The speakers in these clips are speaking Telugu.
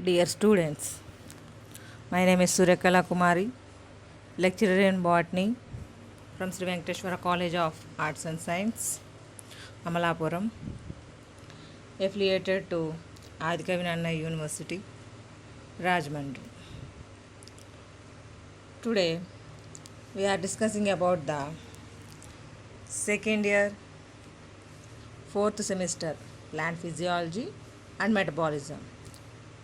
Dear students, my name is Suryakala Kumari, lecturer in botany from Sri Venkateshwara College of Arts and Science, Amalapuram, affiliated to Adikavinanna University, Rajahmundry. Today, we are discussing about the second year, fourth semester plant physiology and metabolism.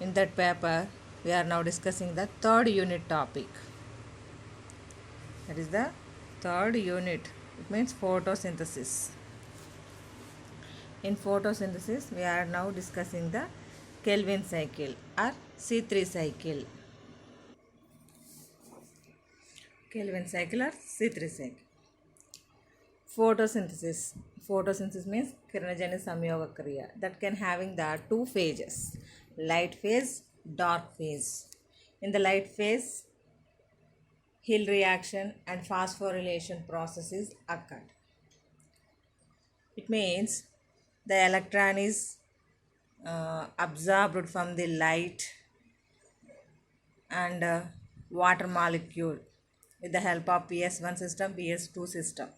In that paper, we are now discussing the third unit topic. That is the third unit. It means photosynthesis. In photosynthesis, we are now discussing the Kelvin cycle or C3 cycle. Kelvin cycle or C3 cycle. Photosynthesis. Photosynthesis means Kiranajani Samyoga Kriya that can having the two phases, light phase, dark phase. In the light phase, Hill reaction and phosphorylation processes occurred. It means the electron is absorbed from the light and water molecule with the help of PS1 system, PS2 system.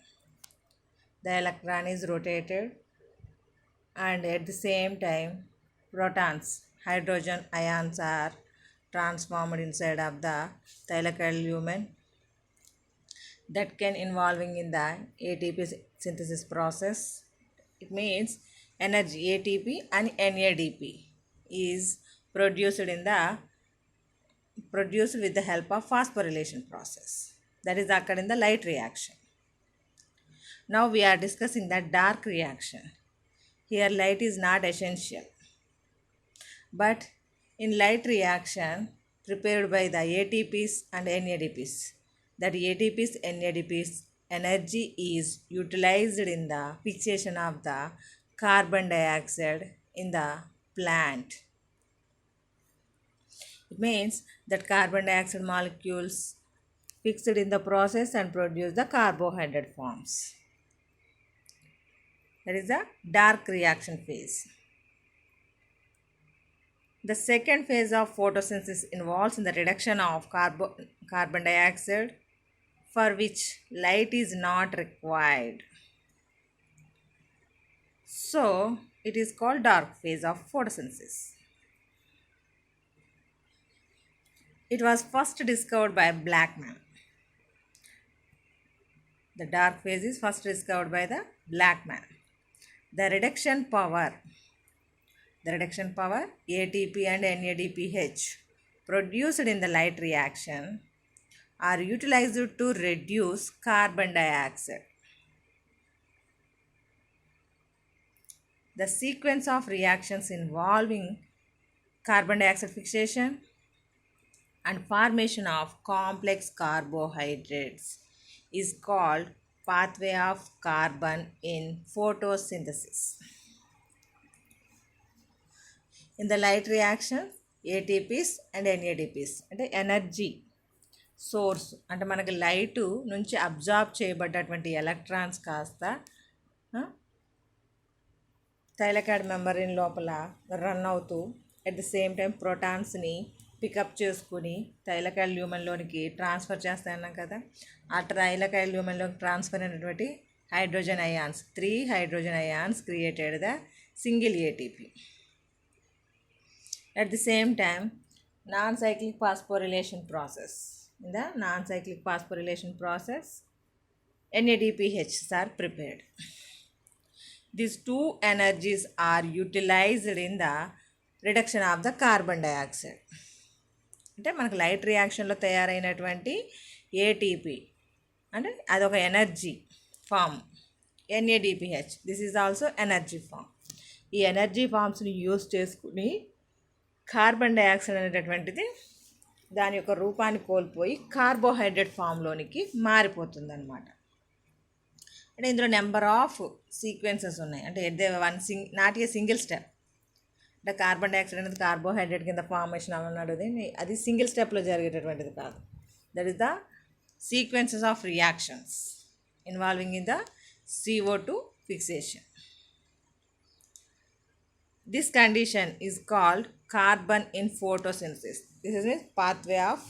The electron is rotated and at the same time protons, hydrogen ions are transformed inside of the thylakoid lumen that can involving in the ATP synthesis process. It means energy ATP and NADP is produced with the help of phosphorylation process. That is occurred in the light reaction. Now we are discussing the dark reaction. Here light is not essential. But in light reaction prepared by the ATPs and NADPs, that ATPs NADPs energy is utilized in the fixation of the carbon dioxide in the plant. It means that carbon dioxide molecules fixed in the process and produce the carbohydrate forms. That is the dark reaction phase. The second phase of photosynthesis involves in the reduction of carbon dioxide for which light is not required. So, it is called dark phase of photosynthesis. It was first discovered by Blackman. The dark phase is first discovered by the Blackman. The reduction power ATP and NADPH produced in the light reaction are utilized to reduce carbon dioxide. The sequence of reactions involving carbon dioxide fixation and formation of complex carbohydrates is called pathway of carbon in photosynthesis. In the light reaction, ATPs and NADPs అంటే ఎనర్జీ సోర్స్ అంటే మనకి లైట్ నుంచి అబ్జార్బ్ చేయబడ్డటువంటి ఎలక్ట్రాన్స్ కాస్త థైలాకాయిడ్ మెంబ్రేన్ లోపల రన్ అవుతూ అట్ ది సేమ్ టైం ప్రోటాన్స్ని పికప్ చేసుకుని థైలాకాయిడ్ ల్యూమెన్లోనికి ట్రాన్స్ఫర్ చేస్తాయన్నాం కదా. ఆ థైలాకాయిడ్ ల్యూమెన్లోకి ట్రాన్స్ఫర్ అయినటువంటి hydrogen ions 3 hydrogen ions created the single ATP. At the same time, non-cyclic phosphorylation process. In the non-cyclic phosphorylation process, NADPHs are prepared. These two energies are utilized in the reduction of the carbon dioxide. అంటే మనకు లైట్ రియాక్షన్లో తయారైనటువంటి ఏటీపీ అంటే అదొక energy form. NADPH this is also energy form. ఈ ఎనర్జీ ఫామ్స్ని యూజ్ చేసుకుని కార్బన్ డయాక్సైడ్ అనేటటువంటిది దాని యొక్క రూపాన్ని కోల్పోయి కార్బోహైడ్రేట్ ఫామ్లోనికి మారిపోతుంది అనమాట. అంటే ఇందులో నెంబర్ ఆఫ్ సీక్వెన్సెస్ ఉన్నాయి. అంటే నాట్ ఏ సింగిల్ స్టెప్. అంటే కార్బన్ డయాక్సైడ్ అనేది కార్బోహైడ్రేట్ కింద ఫార్మేషన్ అన్నాడు, అది సింగిల్ స్టెప్లో జరిగేటటువంటిది కాదు. That is the sequences of reactions involving in the CO2 fixation. This condition is called carbon in photosynthesis. This is a pathway of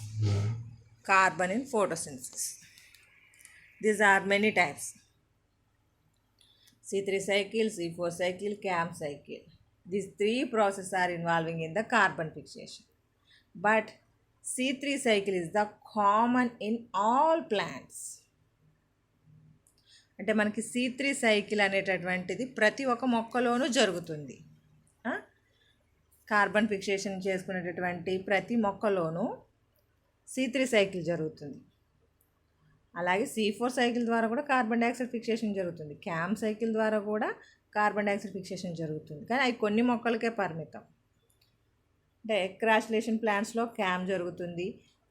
carbon in photosynthesis. These are many types: C3 cycle, C4 cycle, CAM cycle. These three processes are involving in the carbon fixation. But C3 cycle is the common in all plants. అంటే మనకి C3 సైకిల్ అనేటటువంటిది ప్రతి ఒక్క మొక్కలోనూ జరుగుతుంది. కార్బన్ ఫిక్సేషన్ చేసుకునేటటువంటి ప్రతి మొక్కలోనూ C3 సైకిల్ జరుగుతుంది. అలాగే C4 సైకిల్ ద్వారా కూడా కార్బన్ డైఆక్సైడ్ ఫిక్సేషన్ జరుగుతుంది. క్యామ్ సైకిల్ ద్వారా కూడా కార్బన్ డైఆక్సైడ్ ఫిక్సేషన్ జరుగుతుంది. కానీ అవి కొన్ని మొక్కలకే పరిమితం. అంటే క్రాచులేషన్ ప్లాంట్స్లో క్యామ్ జరుగుతుంది.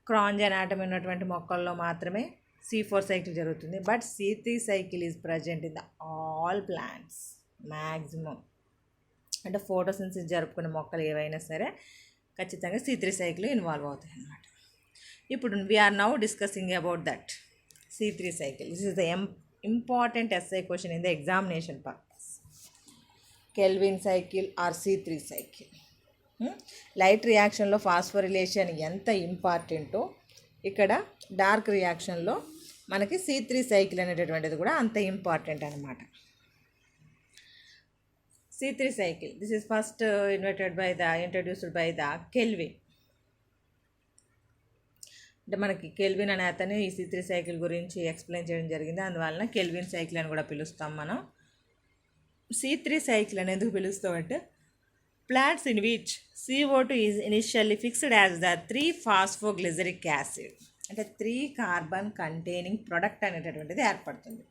క్రాంజ్ అనాటమీ ఉన్నటువంటి మొక్కల్లో మాత్రమే C4 సైకిల్ జరుగుతుంది. But C3 cycle is present in the all plants maximum. అంటే ఫోటోసింథసిస్ జరుపుకునే మొక్కలు ఏవైనా సరే ఖచ్చితంగా C3 సైకిల్ ఇన్వాల్వ్ అవుతాయి అన్నమాట. ఇప్పుడు we are now discussing about that C3 cycle. This is the important essay question in the examination purpose. Kelvin cycle or C3 cycle. Light రియాక్షన్లో ఫాస్ఫోరిలేషన్ ఎంత ఇంపార్టెంటో ఇక్కడ డార్క్ రియాక్షన్లో మనకి C3 సైకిల్ అనేటటువంటిది కూడా అంత ఇంపార్టెంట్ అనమాట. C3 cycle. This is first introduced by the Kelvin. అంటే మనకి కెల్విన్ అనే అతను ఈ C3 సైకిల్ గురించి ఎక్స్ప్లెయిన్ చేయడం జరిగింది. అందువలన కెల్విన్ సైకిల్ అని కూడా పిలుస్తాం మనం. C3 సైకిల్ అని ఎందుకు పిలుస్తామంటే plants in which CO2 is initially fixed as the 3-phosphoglyceric acid. అంటే 3 కార్బన్ కంటైనింగ్ ప్రొడక్ట్ అనేటటువంటిది ఏర్పడుతుంది.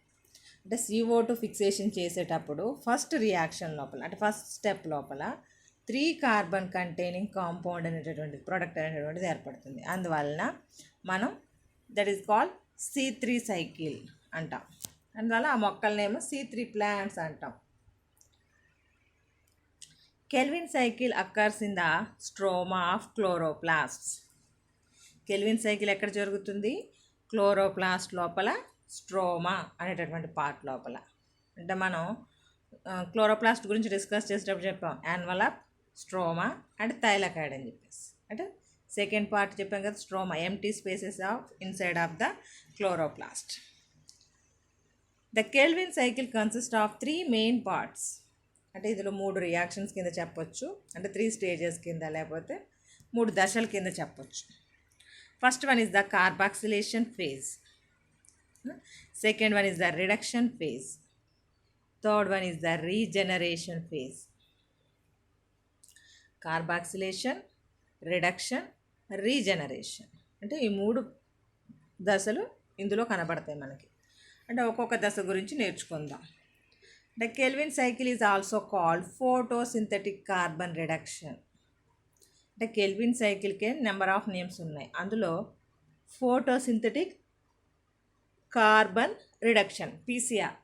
అంటే CO2 ఫిక్సేషన్ చేసేటప్పుడు ఫస్ట్ రియాక్షన్ లోపల అంటే ఫస్ట్ స్టెప్ లోపల 3 కార్బన్ కంటైనింగ్ కాంపౌండ్ అనేటటువంటి ప్రోడక్ట్ అనేటటువంటిది ఏర్పడుతుంది. అందువలన మనం that is called C3 cycle అంటాం. అందువల్ల ఆ మొక్కలనేమో C3 ప్లాంట్స్ అంటాం. Calvin cycle occurs in the stroma of chloroplasts. Calvin cycle ఎక్కడ జరుగుతుంది? క్లోరోప్లాస్ట్ లోపల స్ట్రోమా అనేటటువంటి పార్ట్ లోపల. అంటే మనం క్లోరోప్లాస్ట్ గురించి డిస్కస్ చేసేటప్పుడు చెప్పాం యాన్వలప్, స్ట్రోమా అండ్ థైలకాయిడ్ అని చెప్పేసి. అంటే సెకండ్ పార్ట్ చెప్పాం కదా stroma, empty spaces of inside of the chloroplast. The kelvin cycle consist of 3 main parts. అంటే ఇందులో 3 రియాక్షన్స్ కింద చెప్పొచ్చు, అంటే 3 స్టేజెస్ కింద, లేకపోతే 3 దశల కింద చెప్పొచ్చు. First one is the carboxylation phase, second one is the reduction phase, third one is the regeneration phase. Carboxylation, reduction, regeneration అంటే ఈ 3 దశలు ఇందులో కనబడతాయి మనకి. అంటే ఒక్కొక్క దశ గురించి నేర్చుకుందాం. The kelvin cycle is also called photosynthetic carbon reduction. అంటే కెల్విన్ సైకిల్కే నెంబర్ ఆఫ్ నేమ్స్ ఉన్నాయి. అందులో ఫోటోసింథటిక్ కార్బన్ రిడక్షన్ PCR.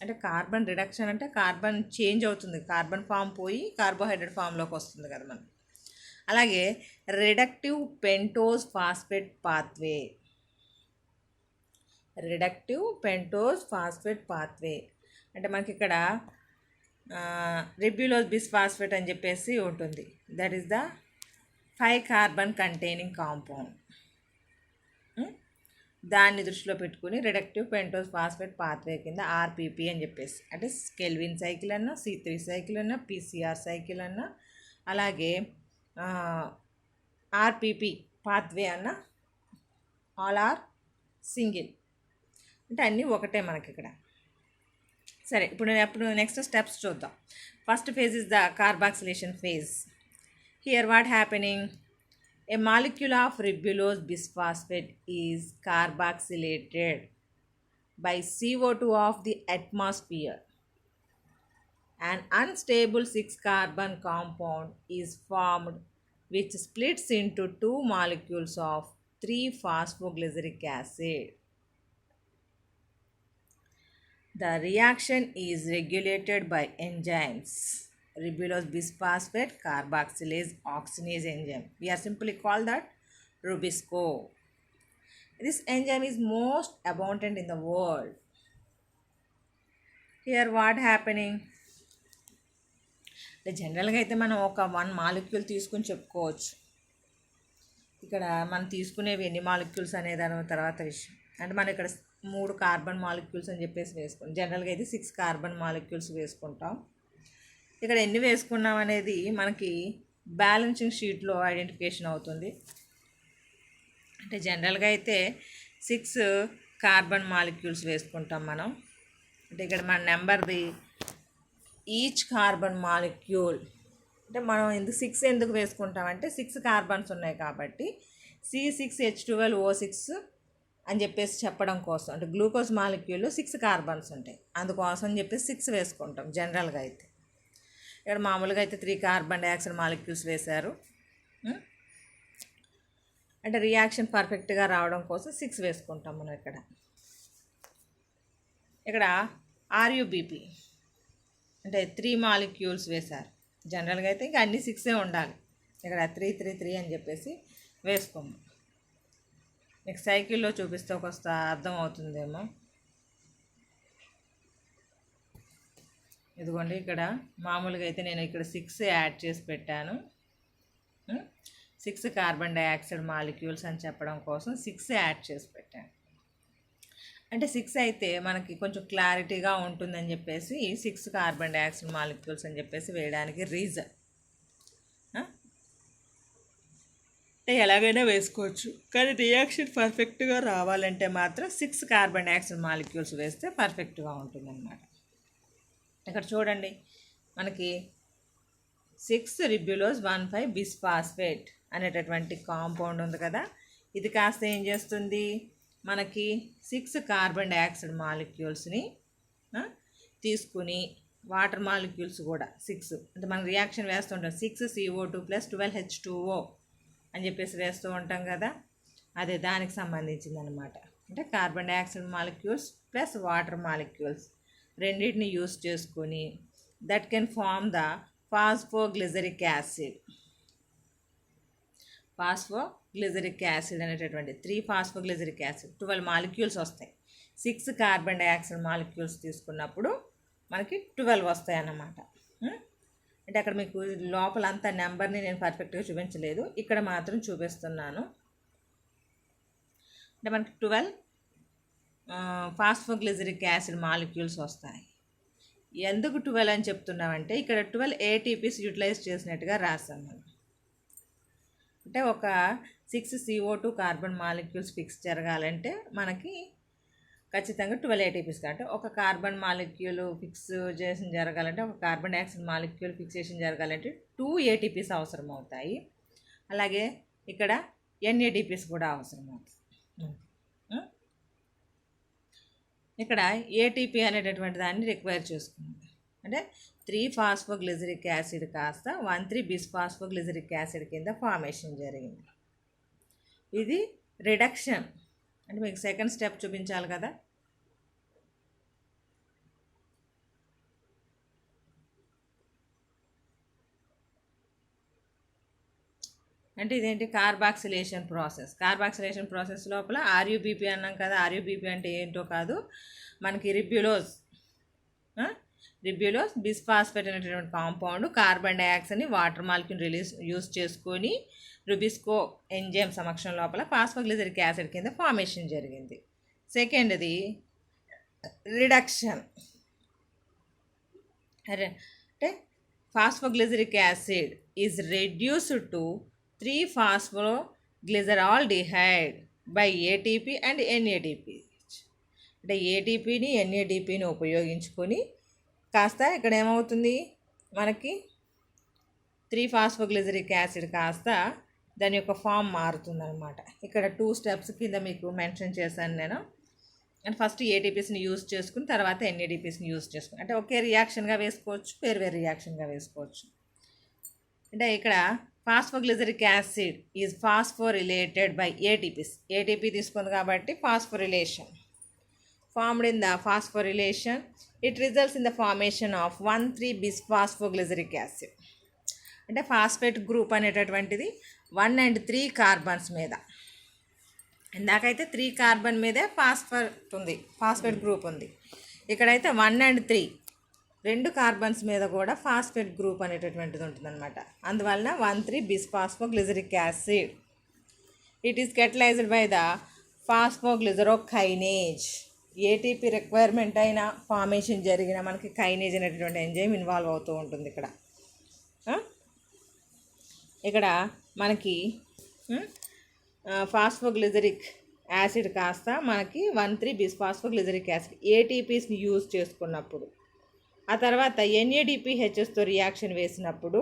అంటే కార్బన్ రిడక్షన్ అంటే కార్బన్ చేంజ్ అవుతుంది, కార్బన్ ఫామ్ పోయి కార్బోహైడ్రేట్ ఫామ్లోకి వస్తుంది కదా మనకి. అలాగే reductive pentose phosphate pathway. Reductive pentose phosphate pathway అంటే మనకి ఇక్కడ రిబ్యులోస్ బిస్ఫాస్ఫేట్ అని చెప్పేసి ఉంటుంది. That is the 5 carbon containing compound. దాన్ని దృష్టిలో పెట్టుకుని రిడక్టివ్ పెంటోస్ ఫాస్ఫేట్ పాత్వే కింద RPP అని చెప్పేసి, అంటే కెల్విన్ సైకిల్ అన్నా, C3 సైకిల్ అన్నా, PCR సైకిల్ అన్నా, అలాగే RPP పాత్వే అన్నా, ఆల్ ఆర్ సింగిల్. అంటే అన్నీ ఒకటే మనకి ఇక్కడ. సరే, ఇప్పుడు నెక్స్ట్ స్టెప్స్ చూద్దాం. First phase is the carboxylation phase. Here what happening? A molecule of ribulose bisphosphate is carboxylated by CO2 of the atmosphere. An unstable 6-carbon compound is formed which splits into 2 molecules of 3-phosphoglyceric acid. The reaction is regulated by enzymes. Ribulose bisphosphate carboxylase oxidase enzyme. We are simply call that Rubisco. This enzyme is most abundant in the world. Here what happening? అంటే జనరల్గా అయితే మనం ఒక 1 మాలిక్యూల్ తీసుకుని చెప్పుకోవచ్చు. ఇక్కడ మనం తీసుకునేవి ఎన్ని మాలిక్యూల్స్ అనే దాని తర్వాత విషయం. అంటే మనం ఇక్కడ 3 కార్బన్ మాలిక్యూల్స్ అని చెప్పేసి వేసుకుంటాం. జనరల్గా అయితే 6 కార్బన్ మాలిక్యూల్స్ వేసుకుంటాం. ఇక్కడ ఎన్ని వేసుకున్నాం అనేది మనకి బ్యాలెన్సింగ్ షీట్లో ఐడెంటిఫికేషన్ అవుతుంది. అంటే జనరల్గా అయితే 6 కార్బన్ మాలిక్యూల్స్ వేసుకుంటాం మనం. అంటే ఇక్కడ మన నెంబర్ది ఈచ్ కార్బన్ మాలిక్యూల్ అంటే మనం ఎందుకు 6 ఎందుకు వేసుకుంటామంటే 6 కార్బన్స్ ఉన్నాయి కాబట్టి C6H12O6 అని చెప్పేసి చెప్పడం కోసం. అంటే గ్లూకోజ్ మాలిక్యూల్లో 6 కార్బన్స్ ఉంటాయి, అందుకోసం అని చెప్పేసి 6 వేసుకుంటాం జనరల్గా అయితే. ఇక్కడ మామూలుగా అయితే 3 కార్బన్ డైఆక్సైడ్ మాలిక్యూల్స్ వేశారు. అంటే రియాక్షన్ పర్ఫెక్ట్గా రావడం కోసం 6 వేసుకుంటాం మనం. ఇక్కడ RUBP అంటే 3 మాలిక్యూల్స్ వేశారు. జనరల్గా అయితే ఇంకా అన్ని 6 ఉండాలి. ఇక్కడ 3 3 3 అని చెప్పేసి వేసుకున్నాం. మీకు సైకిల్లో చూపిస్తే ఒక అర్థం అవుతుందేమో. ఇదిగోండి, ఇక్కడ మామూలుగా అయితే నేను ఇక్కడ 6 యాడ్ చేసి పెట్టాను. 6 కార్బన్ డైఆక్సైడ్ మాలిక్యూల్స్ అని చెప్పడం కోసం 6 యాడ్ చేసి పెట్టాను. అంటే 6 అయితే మనకి కొంచెం క్లారిటీగా ఉంటుందని చెప్పేసి 6 కార్బన్ డైఆక్సైడ్ మాలిక్యూల్స్ అని చెప్పేసి వేయడానికి రీజన్. అంటే ఎలాగైనా వేసుకోవచ్చు, కానీ రియాక్షన్ పర్ఫెక్ట్గా రావాలంటే మాత్రం 6 కార్బన్ డైఆక్సైడ్ మాలిక్యూల్స్ వేస్తే పర్ఫెక్ట్గా ఉంటుందన్నమాట. ఇక్కడ చూడండి, మనకి 6 రిబ్యులోజ్ 1,5 బిస్ఫాస్ఫేట్ అనేటటువంటి కాంపౌండ్ ఉంది కదా. ఇది కాస్త ఏం చేస్తుంది, మనకి 6 కార్బన్ డైఆక్సైడ్ మాలిక్యూల్స్ని తీసుకుని వాటర్ మాలిక్యూల్స్ కూడా 6 అంటే మనం రియాక్షన్ వేస్తుంటాం 6CO2 + 12H2O అని చెప్పేసి వేస్తూ ఉంటాం కదా. అదే దానికి సంబంధించింది అనమాట. అంటే carbon dioxide molecules plus water molecules రెండింటిని యూస్ చేసుకొని that can form the phosphoglyceric acid. Phosphoglyceric acid అనేటటువంటి 3 ఫాస్ఫోగ్లిజరిక్ యాసిడ్ 12 మాలిక్యూల్స్ వస్తాయి. 6 కార్బన్ డైఆక్సైడ్ మాలిక్యూల్స్ తీసుకున్నప్పుడు మనకి 12 వస్తాయి అన్నమాట. అంటే అక్కడ మీకు లోపలంతా నెంబర్ని నేను పర్ఫెక్ట్గా చూపించలేదు, ఇక్కడ మాత్రం చూపిస్తున్నాను. అంటే మనకి 12 ఫాస్ఫోగ్లిజరిక్ యాసిడ్ మాలిక్యూల్స్ వస్తాయి. ఎందుకు 12 అని చెప్తున్నామంటే ఇక్కడ 12 ATPs యూటిలైజ్ చేసినట్టుగా రాసాం మనం. అంటే ఒక 6CO2 కార్బన్ మాలిక్యూల్స్ ఫిక్స్ జరగాలంటే మనకి ఖచ్చితంగా 12 ATPs. అంటే ఒక కార్బన్ మాలిక్యూల్ ఫిక్స్ చేసిన జరగాలంటే, ఒక కార్బన్ డైఆక్సైడ్ మాలిక్యూల్ ఫిక్సేషన్ జరగాలంటే 2 ATPs అవసరం అవుతాయి. అలాగే ఇక్కడ NADPs కూడా అవసరం అవుతాయి. ఇక్కడ ATP అనేటటువంటి దాన్ని రిక్వైర్ చేసుకుంది. అంటే 3 ఫాస్ఫోగ్లిజరిక్ యాసిడ్ కాస్త 1,3 బిస్ఫాస్ఫోగ్లిజరిక్ యాసిడ్ కింద ఫార్మేషన్ జరిగింది. ఇది రిడక్షన్. అంటే మీకు సెకండ్ స్టెప్ చూపించాలి కదా. అంటే ఇదేంటి, కార్బాక్సిలేషన్ ప్రాసెస్. కార్బాక్సిలేషన్ ప్రాసెస్ లోపల RUBP అన్నాం కదా. RUBP అంటే ఏంటో కాదు, మనకి రిబ్యులోజ్ బిస్ఫాస్ఫేట్ అనేటటువంటి కాంపౌండ్ కార్బన్ డైఆక్సైడ్ని వాటర్ మాలిక్యూల్ యూస్ చేసుకొని రుబిస్కో ఎంజైమ్ సమక్షం లోపల ఫాస్ఫోగ్లిజరిక్ యాసిడ్ కింద ఫార్మేషన్ జరిగింది. సెకండ్ది రిడక్షన్. అంటే phosphoglyceric acid is reduced to 3-phosphoglyceraldehyde by ATP and NADP. అంటే ATPని NADPని ఉపయోగించుకొని కాస్త ఇక్కడ ఏమవుతుంది, మనకి 3-phosphoglyceric యాసిడ్ కాస్త దాని యొక్క ఫామ్ మారుతుందన్నమాట. ఇక్కడ 2 స్టెప్స్ కింద మీకు మెన్షన్ చేశాను నేను. అండ్ ఫస్ట్ ATPస్ని యూస్ చేసుకుని తర్వాత NADPస్ని యూస్ చేసుకుని, అంటే ఒకే రియాక్షన్గా వేసుకోవచ్చు, వేరు రియాక్షన్గా వేసుకోవచ్చు. అంటే ఇక్కడ phosphoglyceric acid is phosphorylated by ATPs. ATP తీసుకుంది కాబట్టి phosphorylation formed in the phosphorylation. It results in the formation of 1,3 bisphosphoglyceric acid. అంటే ఫాస్ఫేట్ గ్రూప్ అనేటటువంటిది 1 and 3 కార్బన్స్ మీద. ఇందాకైతే 3 కార్బన్ మీదే ఫాస్ఫేట్ గ్రూప్ ఉంది. ఇక్కడైతే 1 and 3 2 కార్బన్స్ మీద కూడా ఫాస్ఫేట్ గ్రూప్ అనేటటువంటిది ఉంటుందన్నమాట. అందువలన one three bisphosphoglyceric acid it is catalyzed by the phosphoglycerokinase. ATP requirement అయిన ఫార్మేషన్ జరిగిన మనకి కైనేజ్ అనేటటువంటి ఎంజైమ్ ఇన్వాల్వ్ అవుతూ ఉంటుంది. ఇక్కడ మనకి ఫాస్ఫోగ్లిజరిక్ యాసిడ్ కాస్త మనకి 1,3-బిస్ఫాస్ఫోగ్లిజరిక్ యాసిడ్ ఏటీపీస్ని యూజ్ చేసుకున్నప్పుడు, ఆ తర్వాత NADPHSతో రియాక్షన్ వేసినప్పుడు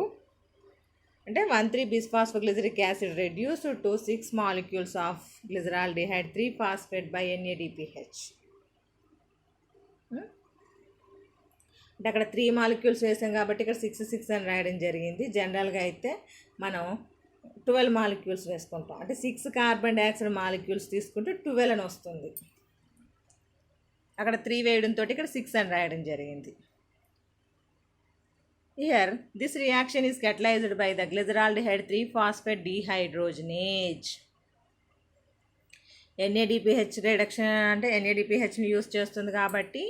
అంటే one three bisphosphoglyceric acid reduced to 6 molecules of glyceraldehyde three phosphate by NADPH. అంటే అక్కడ 3 మాలిక్యూల్స్ వేసాం కాబట్టి ఇక్కడ 6 అని రాయడం జరిగింది. జనరల్గా అయితే మనం 12 మాలిక్యూల్స్ వేసుకుంటాం. అంటే 6 కార్బన్ డైఆక్సైడ్ మాలిక్యూల్స్ తీసుకుంటే 12 అని వస్తుంది. అక్కడ 3 వేయడంతో ఇక్కడ 6 అని రాయడం జరిగింది. Here, this reaction is catalyzed by the glyceraldehyde 3-phosphate dehydrogenase. NADPH reduction అంటే NADPHని యూజ్ చేస్తుంది కాబట్టి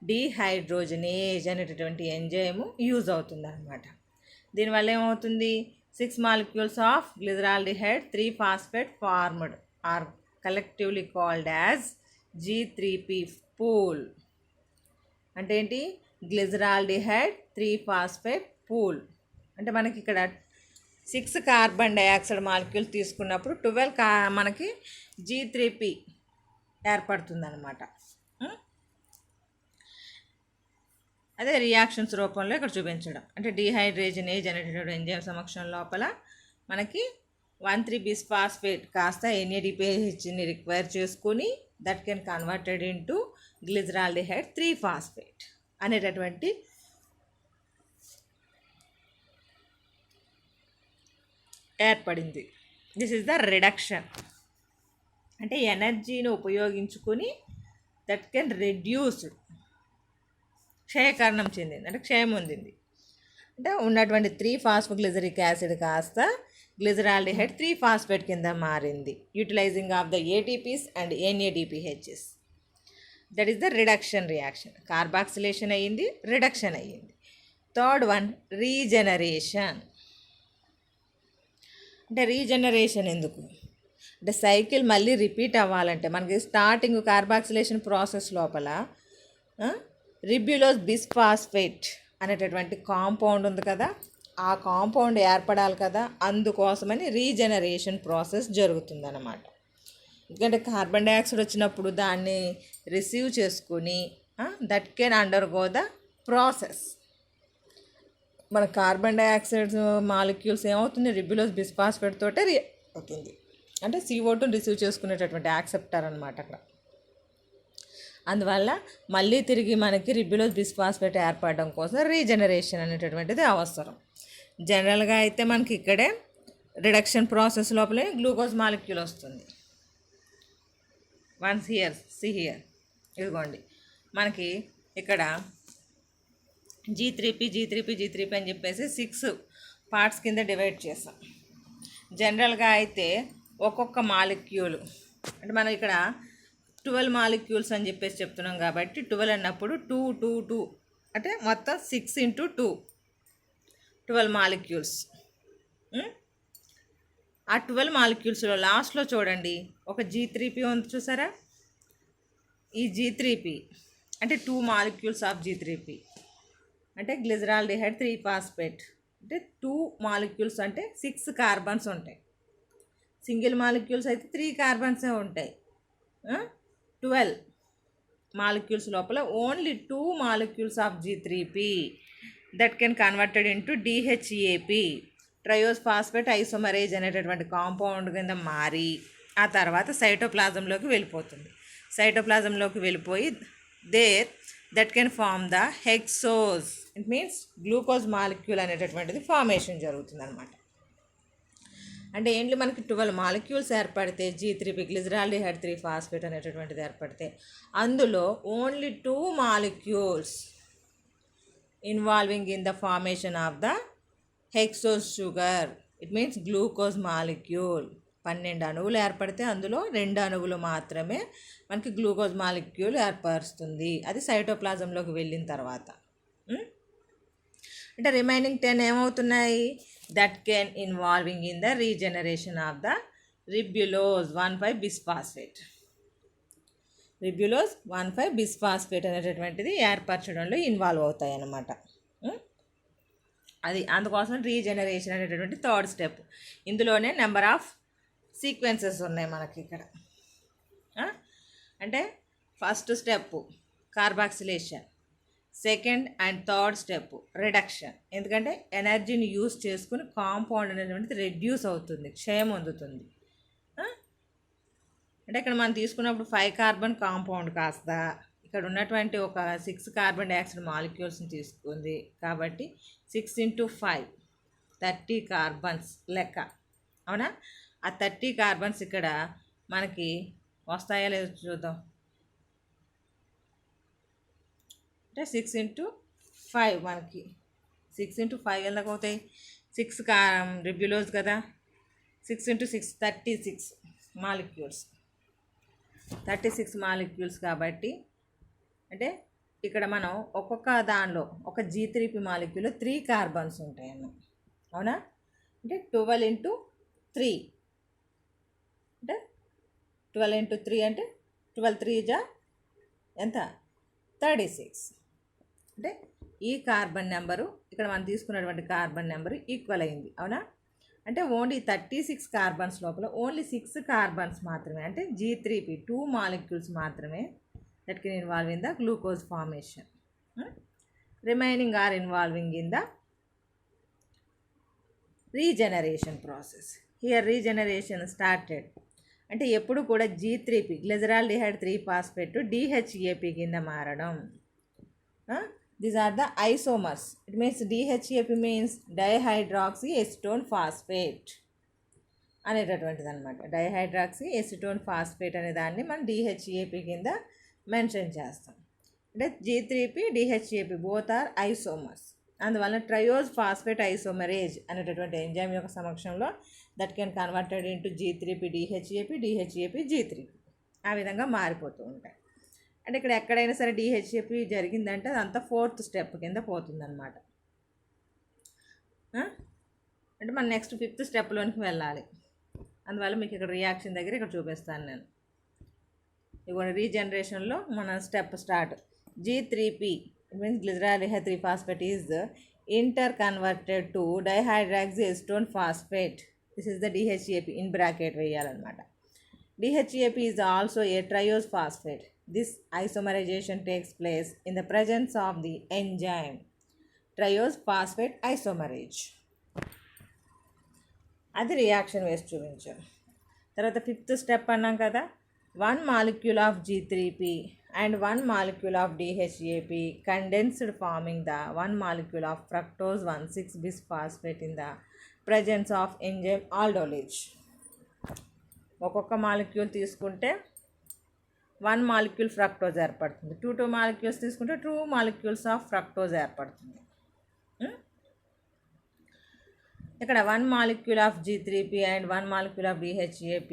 డీహైడ్రోజనేజ్ అనేటటువంటి ఎంజైమ్ యూజ్ అవుతుంది అనమాట. దీనివల్ల ఏమవుతుంది, 6 molecules of glyceraldehyde three phosphate formed are collectively called as G3P pool. అంటే ఏంటి, గ్లిజరాల్డిహైడ్ 3-ఫాస్ఫేట్ పూల్. అంటే మనకి ఇక్కడ 6 కార్బన్ డైఆక్సైడ్ మాలిక్యూల్ తీసుకున్నప్పుడు 12 మనకి G3P ఏర్పడుతుంది అనమాట. అదే రియాక్షన్స్ రూపంలో ఇక్కడ చూపించడం. అంటే డీహైడ్రోజనేజ్ అనేటటువంటి ఎంజైమ్ సమక్షం లోపల మనకి 1,3-బిస్ఫాస్ఫేట్ కాస్త NADPHని రిక్వైర్ చేసుకుని that can converted into glyceraldehyde three phosphate అనేటటువంటి ఏర్పడింది. This is the reduction. అంటే ఎనర్జీని ఉపయోగించుకుని దట్ కెన్ రెడ్యూస్డ్, క్షయకరణం చెందింది అంటే క్షయం పొందింది. అంటే ఉన్నటువంటి 3-ఫాస్ఫోగ్లిజరిక్ యాసిడ్ కాస్త గ్లిజరాల్డిహైడ్ 3-ఫాస్ఫేట్ కింద మారింది. Utilizing of the ATPs and NADPHs. That is the reduction reaction. Carboxylation అయ్యింది, రిడక్షన్ అయ్యింది. Third one, regeneration. అంటే రీజనరేషన్ ఎందుకు అంటే సైకిల్ మళ్ళీ రిపీట్ అవ్వాలంటే మనకి స్టార్టింగ్ కార్బాక్సిలేషన్ ప్రాసెస్ లోపల రిబ్యులోస్ బిస్ఫాస్ఫేట్ అనేటటువంటి కాంపౌండ్ ఉంది కదా, ఆ కాంపౌండ్ ఏర్పడాలి కదా, అందుకోసమని రీజనరేషన్ ప్రాసెస్ జరుగుతుందన్నమాట. ఎందుకంటే కార్బన్ డైఆక్సైడ్ వచ్చినప్పుడు దాన్ని రిసీవ్ చేసుకుని that can undergo the process. మన కార్బన్ డైఆక్సైడ్ మాలిక్యూల్స్ ఏమవుతుంది, రిబ్యులోస్ బిస్ఫాస్ఫేట్ తోటే అవుతుంది. అంటే CO2 రిసీవ్ చేసుకునేటటువంటి యాక్సెప్టర్ అనమాట అక్కడ. అందువల్ల మళ్ళీ తిరిగి మనకి రిబ్యులోస్ బిస్ఫాస్ఫేట్ ఏర్పడడం కోసం రీజనరేషన్ అనేటటువంటిది అవసరం. జనరల్గా అయితే మనకి ఇక్కడే రిడక్షన్ ప్రాసెస్ లోపలే గ్లూకోజ్ మాలిక్యూల్ వస్తుంది. వన్స్ హియర్ ఇదిగోండి మనకి ఇక్కడ G3P అని చెప్పేసి 6 పార్ట్స్ కింద డివైడ్ చేస్తాం. జనరల్గా అయితే ఒక్కొక్క మాలిక్యూల్ అంటే మనం ఇక్కడ 12 మాలిక్యూల్స్ అని చెప్పేసి చెప్తున్నాం కాబట్టి 12 అన్నప్పుడు 2 అంటే మొత్తం 6 × 2 12 మాలిక్యూల్స్. ఆ 12 మాలిక్యూల్స్లో లాస్ట్లో చూడండి ఒక G3P ఉంది చూసారా, ఈ G3P అంటే 2 మాలిక్యూల్స్ ఆఫ్ G3P అంటే గ్లిజరాల్డిహైడ్ 3-ఫాస్ఫేట్ అంటే 2 మాలిక్యూల్స్ అంటే 6 కార్బన్స్ ఉంటాయి. సింగిల్ మాలిక్యూల్స్ అయితే 3 కార్బన్సే ఉంటాయి. 12 మాలిక్యూల్స్ లోపల only 2 molecules of G3P that can converted into DHAP triose phosphate isomerase అనేటటువంటి కాంపౌండ్ కింద మారి ఆ తర్వాత సైటోప్లాజంలోకి వెళ్ళిపోతుంది. సైటోప్లాజంలోకి వెళ్ళిపోయి there that can form the hexose, it means glucose molecule అనేటటువంటిది ఫార్మేషన్ జరుగుతుంది అనమాట. అంటే ఏంటి, మనకి 12 మాలిక్యూల్స్ ఏర్పడితే G3P గ్లిజరాల్డిహైడ్ 3-ఫాస్ఫేట్ అనేటటువంటిది ఏర్పడితే అందులో only 2 molecules involving in the formation of the hexose sugar, it means glucose molecule. 12 అణువులు ఏర్పడితే అందులో 2 అణువులు మాత్రమే మనకి గ్లూకోజ్ మాలిక్యూల్ ఏర్పరుస్తుంది. అది సైటోప్లాజంలోకి వెళ్ళిన తర్వాత. అంటే రిమైనింగ్ 10 ఏమవుతున్నాయి, that can involving in the regeneration of the ribulose one five bisphosphate. Ribulose one five bisphosphate అనేటటువంటిది ఏర్పరచడంలో ఇన్వాల్వ్ అవుతాయి అన్నమాట. అది అందుకోసం రీజనరేషన్ అనేటటువంటి థర్డ్ స్టెప్. ఇందులోనే నెంబర్ ఆఫ్ సీక్వెన్సెస్ ఉన్నాయి మనకి ఇక్కడ. అంటే first step carboxylation, second and third step reduction. ఎందుకంటే ఎనర్జీని యూజ్ చేసుకుని కాంపౌండ్ అనేటువంటిది రెడ్యూస్ అవుతుంది, క్షయం పొందుతుంది. అంటే ఇక్కడ మనం తీసుకున్నప్పుడు 5 కార్బన్ కాంపౌండ్ కాస్త ఇక్కడ ఉన్నటువంటి ఒక 6 కార్బన్ డైఆక్సైడ్ మాలిక్యూల్స్ని తీసుకుంది. కాబట్టి 6 × 5 30 కార్బన్స్ లెక్క, అవునా? ఆ 30 కార్బన్స్ ఇక్కడ మనకి వస్తాయా లేదో చూద్దాం. అంటే 6 × 5 మనకి 6 × 5 ఎందుకు అవుతాయి? 6 రిబ్యులోజ్ కదా, 6 × 6 36 మాలిక్యూల్స్, 36 మాలిక్యూల్స్. కాబట్టి అంటే ఇక్కడ మనం ఒక్కొక్క దానిలో ఒక G3P మాలిక్యూల్లో 3 కార్బన్స్ ఉంటాయన్న, అవునా? అంటే 12 × 3 అంటే 12 × 3 అంటే 12 3 జా ఎంత, 36. అంటే ఈ కార్బన్ నెంబరు ఇక్కడ మనం తీసుకున్నటువంటి కార్బన్ నెంబరు ఈక్వల్ అయింది, అవునా? అంటే ఓన్లీ 36 కార్బన్స్ లోపల ఓన్లీ 6 కార్బన్స్ మాత్రమే, అంటే G3P 2 మాలిక్యూల్స్ మాత్రమే that can involve in the glucose formation. Remaining are involving in the regeneration process. Here regeneration started. అంటే ఎప్పుడు కూడా G3P గ్లిజరాల్డిహైడ్ 3-ఫాస్ఫేట్ DHAP కింద మారడం. These are the isomers. It means DHAP means dihydroxy acetone phosphate అనేటటువంటిది అనమాట. డైహైడ్రాక్సీ ఎసిటోన్ ఫాస్ఫేట్ అనే దాన్ని మనం DHAP కింద మెన్షన్ చేస్తాం. అంటే G3P DHAP both are isomers. అందువల్ల ట్రయోజ్ ఫాస్ఫేట్ ఐసోమరేజ్ అనేటటువంటి ఎంజైమ్ యొక్క సమక్షంలో that can converted into G3P DHAP DHAP G3P ఆ విధంగా మారిపోతూ ఉంటాయి. అంటే ఇక్కడ ఎక్కడైనా సరే DHAP జరిగిందంటే అదంతా 4th స్టెప్ కింద పోతుందన్నమాట. అంటే మనం నెక్స్ట్ 5th స్టెప్లోనికి వెళ్ళాలి. అందువల్ల మీకు ఇక్కడ రియాక్షన్ దగ్గర ఇక్కడ చూపిస్తాను నేను. ఇవ్వండి, రీజనరేషన్లో మన step start. G3P means glyceraldehyde three phosphate is inter converted to dihydroxy acetone phosphate. This is the DHAP in bracket వేయాలన్నమాట. DHAP is also a triose phosphate. This isomerization takes place in the presence of the enzyme triose phosphate isomerase. అది రియాక్షన్ వేసి చూపించారు. తర్వాత 5th స్టెప్ అన్నాం కదా, 1 molecule of G3P and 1 molecule of DHAP condensed forming the 1 molecule of fructose 1,6-bisphosphate in the presence of enzyme aldolase. ఒక్కొక్క మాలిక్యూల్ తీసుకుంటే 1 molecule ఫ్రక్టోజ్ ఏర్పడుతుంది. 2 మాలిక్యూల్స్ తీసుకుంటే 2 molecules ఆఫ్ ఫ్రక్టోజ్ ఏర్పడుతుంది. ఇక్కడ 1 molecule of G3P and 1 molecule of DHAP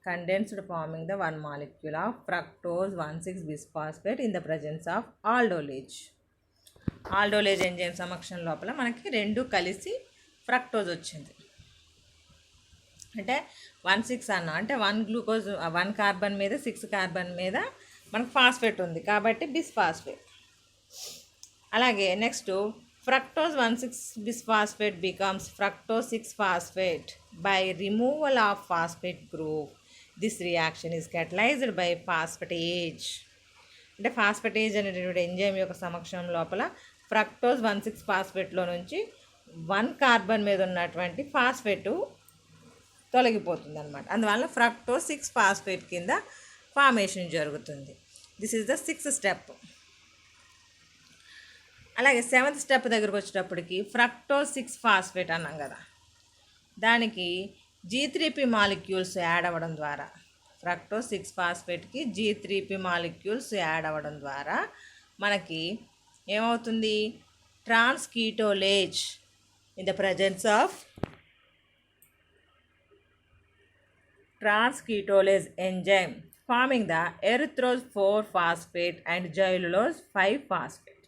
condensed forming the 1 molecule of fructose 1,6-bisphosphate in the presence of aldolase. Aldolase enzyme సమక్షం లోపల మనకి 2 కలిసి ఫ్రక్టోజ్ వచ్చింది. అంటే 1,6 అన్నాం, అంటే 1 గ్లూకోజ్ 1 కార్బన్ మీద 6 కార్బన్ మీద మనకు ఫాస్ఫేట్ ఉంది కాబట్టి బిస్ఫాస్ఫేట్. అలాగే next fructose 1,6-bisphosphate becomes fructose 6-phosphate by removal of phosphate group. This reaction is catalyzed by phosphatase. అంటే ఫాస్ఫేటేజ్ అనేటువంటి ఎంజైమ్ యొక్క సమక్షం లోపల ఫ్రక్టోజ్ 1,6-phosphate నుంచి 1 కార్బన్ మీద ఉన్నటువంటి ఫాస్ఫేటు తొలగిపోతుంది అనమాట. అందువల్ల ఫ్రక్టోజ్ 6-phosphate కింద ఫార్మేషన్ జరుగుతుంది. This is the 6th step. అలాగే 7th స్టెప్ దగ్గరకు వచ్చేటప్పటికి ఫ్రక్టోజ్ 6-phosphate అన్నాం కదా, దానికి G3P మాలిక్యూల్స్ యాడ్ అవ్వడం ద్వారా ఫ్రక్టోజ్ 6-phosphateకి G3P మాలిక్యూల్స్ యాడ్ అవ్వడం ద్వారా మనకి ఏమవుతుంది, transketolase in the presence of transketolase enzyme forming the erythrose 4-phosphate and xylulose 5-phosphate.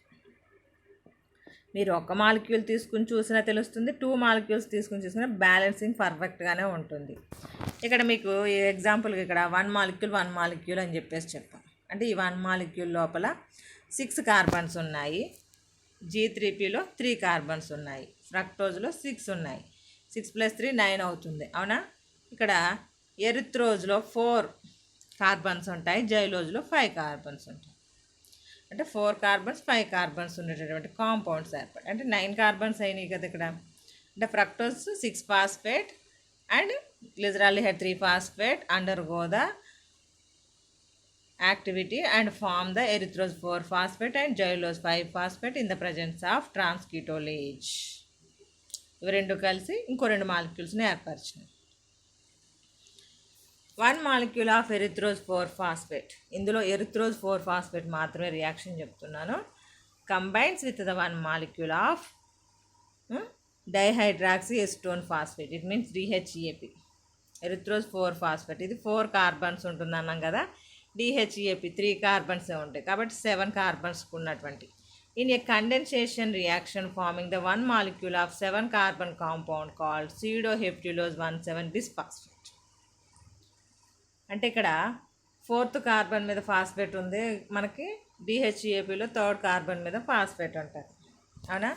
మీరు ఒక మాలిక్యూల్ తీసుకుని చూసినా తెలుస్తుంది, 2 మాలిక్యూల్స్ తీసుకుని చూసినా బ్యాలెన్సింగ్ పర్ఫెక్ట్గానే ఉంటుంది. ఇక్కడ మీకు ఎగ్జాంపుల్గా ఇక్కడ 1 మాలిక్యూల్ అని చెప్పేసి చెప్పాం. అంటే ఈ 1 మాలిక్యూల్ లోపల 6 కార్బన్స్ ఉన్నాయి, G3Pలో 3 కార్బన్స్ ఉన్నాయి, ఫ్రక్టోజ్లో 6 ఉన్నాయి. 6 + 3 9 అవుతుంది, అవునా? ఇక్కడ ఎరిత్రోజ్లో 4 కార్బన్స్ ఉంటాయి, జైలోజ్లో 5 కార్బన్స్ ఉంటాయి. అంటే 4 కార్బన్స్ 5 కార్బన్స్ ఉండేటటువంటి కాంపౌండ్స్ ఏర్పడి అంటే 9 కార్బన్స్ అయినాయి కదా ఇక్కడ. అంటే fructose 6 phosphate and glyceraldehyde 3 phosphate undergo the activity and form the erythrose 4 phosphate and gyrulose 5 phosphate in the presence of transketolase. ఇవి రెండు కలిసి ఇంకో 2 మాలిక్యూల్స్ని ఏర్పరిచినాయి. 1 మాలిక్యూల్ ఆఫ్ ఎరిథ్రోజ్ 4 ఫాస్ఫేట్, ఇందులో ఎరిథ్రోజ్ 4 ఫాస్ఫేట్ మాత్రమే రియాక్షన్ చెప్తున్నాను, combines with the 1 molecule of dihydroxy acetone phosphate, it means DHEAP. Erythrose 4 phosphate ఇది 4 కార్బన్స్ ఉంటుంది అన్నాం కదా, DHEAP 3 కార్బన్స్ ఉంటాయి కాబట్టి 7 కార్బన్స్ ఉన్నటువంటి. In a condensation reaction forming the 1 molecule of 7 carbon compound called sedoheptulose 17 bisphosphate. అంటే ఇక్కడ 4th కార్బన్ మీద ఫాస్ఫేట్ ఉంది మనకి, DHEAPలో 3rd కార్బన్ మీద ఫాస్ఫేట్ ఉంటుంది, అవునా?